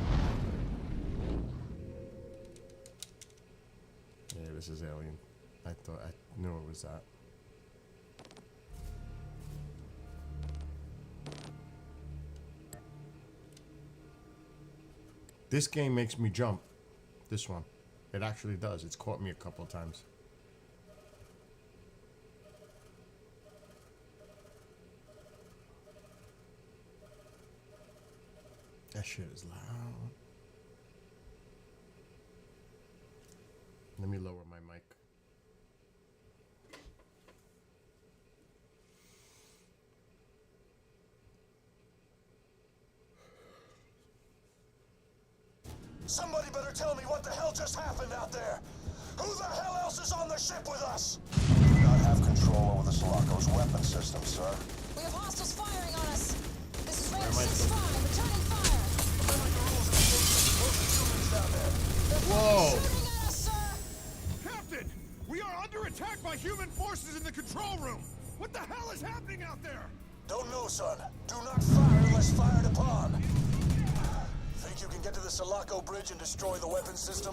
Yeah, this is Alien. I knew it was that. This game makes me jump. This one. It actually does. It's caught me a couple of times. That shit is loud. Let me lower my mic. Somebody better tell me what the hell just happened out there. Who the hell else is on the ship with us? We do not have control over the Sulaco's weapon system, sir. We have hostiles firing on us. This is Where Range am I? 65, returning fire. Remember the rules of the game. Those are humans down there. Whoa! Shooting at us, sir. Captain! We are under attack by human forces in the control room! What the hell is happening out there? Don't know, son. Do not fire unless fired upon. Think you can get to the Sulaco bridge and destroy the weapon system?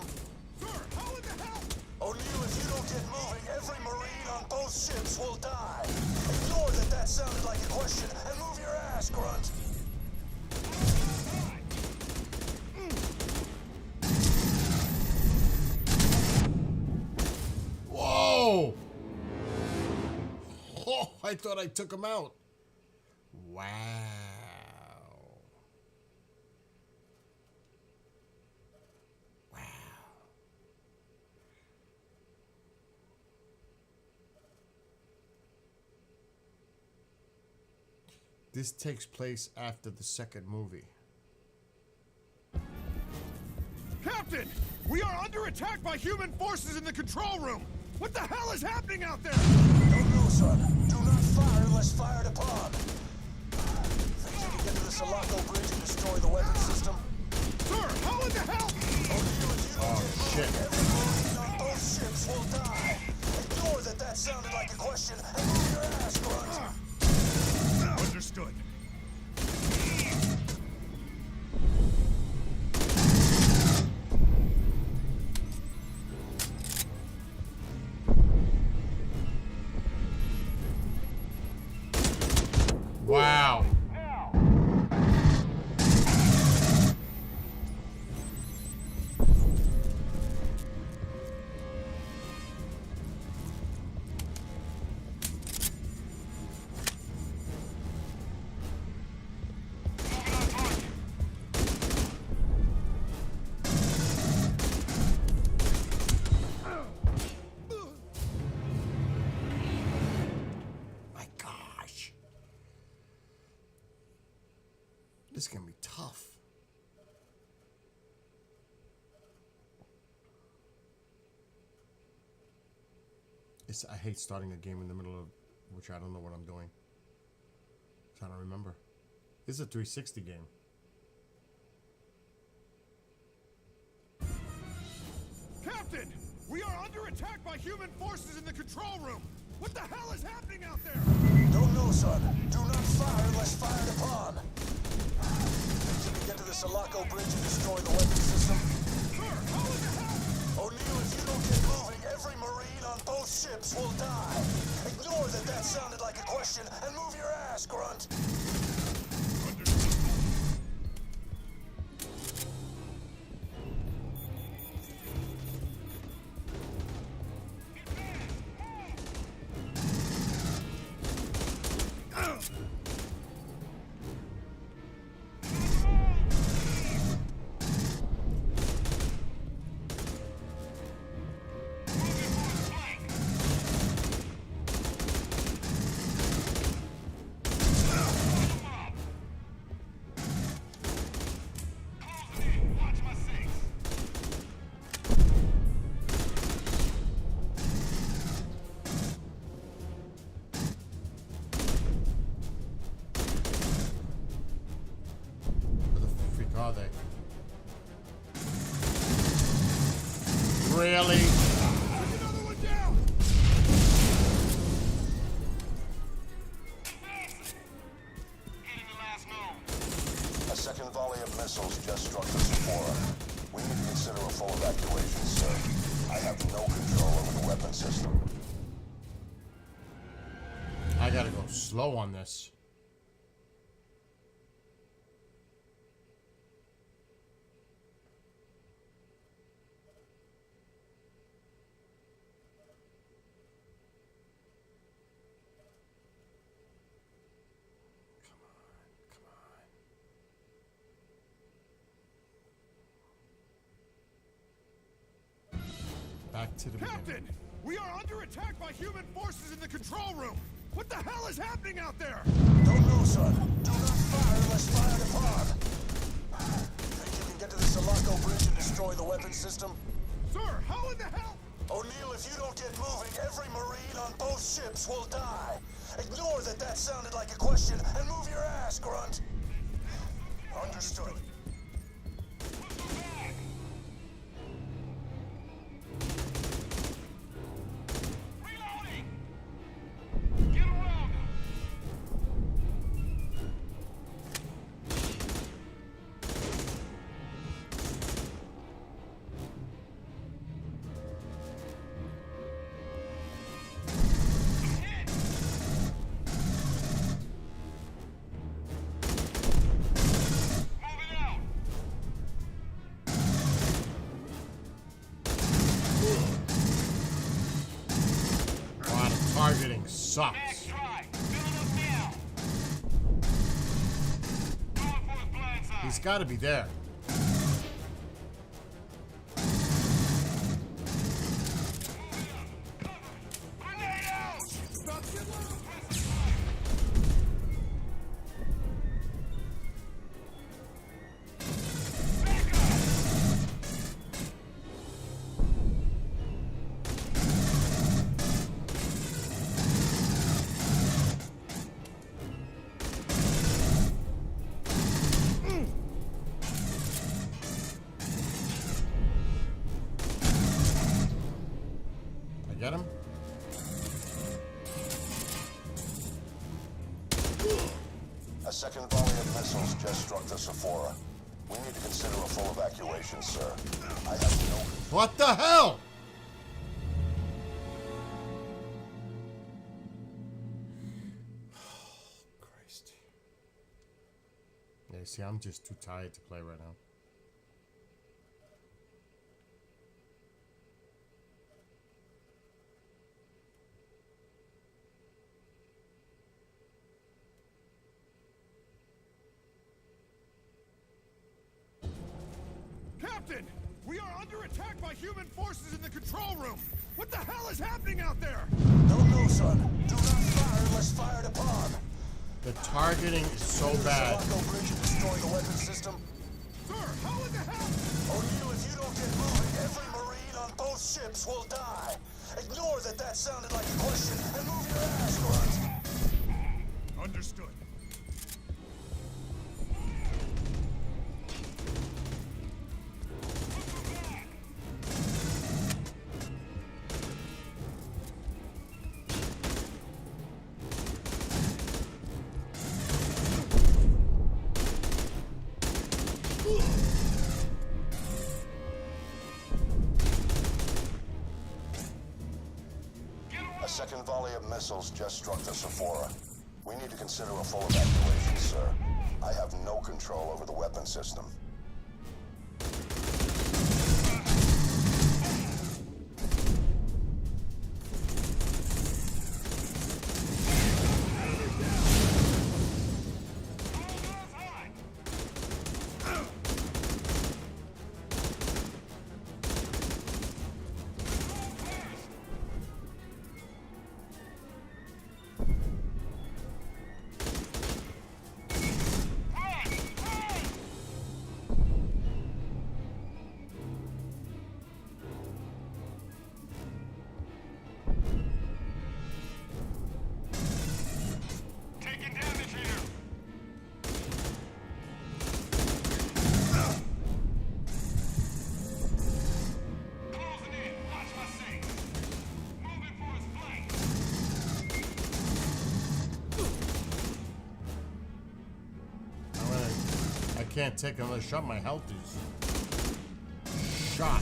Sir, how in the hell? O'Neill, if you don't get moving, every Marine on both ships will die. Ignore that sounded like a question and move your ass, Grunt. Whoa! Oh, I thought I took him out. Wow. This takes place after the second movie. Captain! We are under attack by human forces in the control room! What the hell is happening out there? Don't know, son. Do not fire unless fired upon. Think you can get to the Sulaco Bridge and destroy the weapon system? Sir, how in the hell? O'Neal, if you don't get moving, every Marine on both ships will die. Ignore that sounded like a question and move your ass, grunt. Understood. Wow. My gosh. This is gonna be tough. I hate starting a game in the middle of which I don't know what I'm doing. I don't remember. This is a 360 game. Captain! We are under attack by human forces in the control room! What the hell is happening out there? Don't know, son. Do not fire unless fired upon. Think you can get to the Sulaco Bridge and destroy the weapon system? Sir, how in the hell? O'Neal, if you don't get moving, every Marine on both ships will die. Ignore that sounded like a question and move your ass, grunt. Are they? Really? There's another one down! A second volley of missiles just struck the Sephora. We need to consider a full evacuation, sir. I have no control over the weapon system. I gotta go slow on this. Back to the beginning. Captain! We are under attack by human forces in the control room! What the hell is happening out there? Don't know, son. Do not fire unless fired upon. Think you can get to the Sulaco Bridge and destroy the weapon system? Sir, how in the hell? O'Neal, if you don't get moving, every Marine on both ships will die. Ignore that sounded like a question and move your ass, grunt. Understood. Targeting sucks. He's got to be there. I get him? A second volley of missiles just struck the Sephora. We need to consider a full evacuation, sir. I have no... What the hell? Christ. Yeah, see, I'm just too tired to play right now. Captain! We are under attack by human forces in the control room! What the hell is happening out there? Don't know, son. Do not fire unless fired upon. The targeting is so Use the bad. Sulaco bridge and destroy the weapon system. Sir, how in the hell? O'Neill, if you don't get moving, every Marine on both ships will die. Ignore that sounded like a question and move your ass, Grunt. Understood. A second volley of missiles just struck the Sephora. We need to consider a full evacuation, sir. I have no control over the weapon system. I can't take another shot. My health is shot.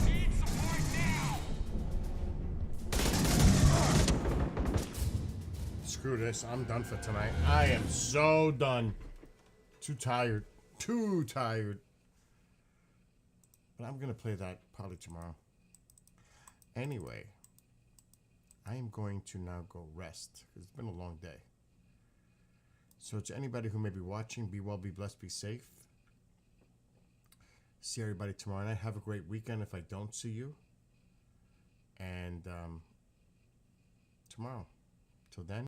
Screw this. I'm done for tonight. I am so done. Too tired. Too tired. But I'm going to play that probably tomorrow. Anyway, I am going to now go rest because it's been a long day. So to anybody who may be watching, be well, be blessed, be safe. See everybody tomorrow night. Have a great weekend if I don't see you. And tomorrow. Till then.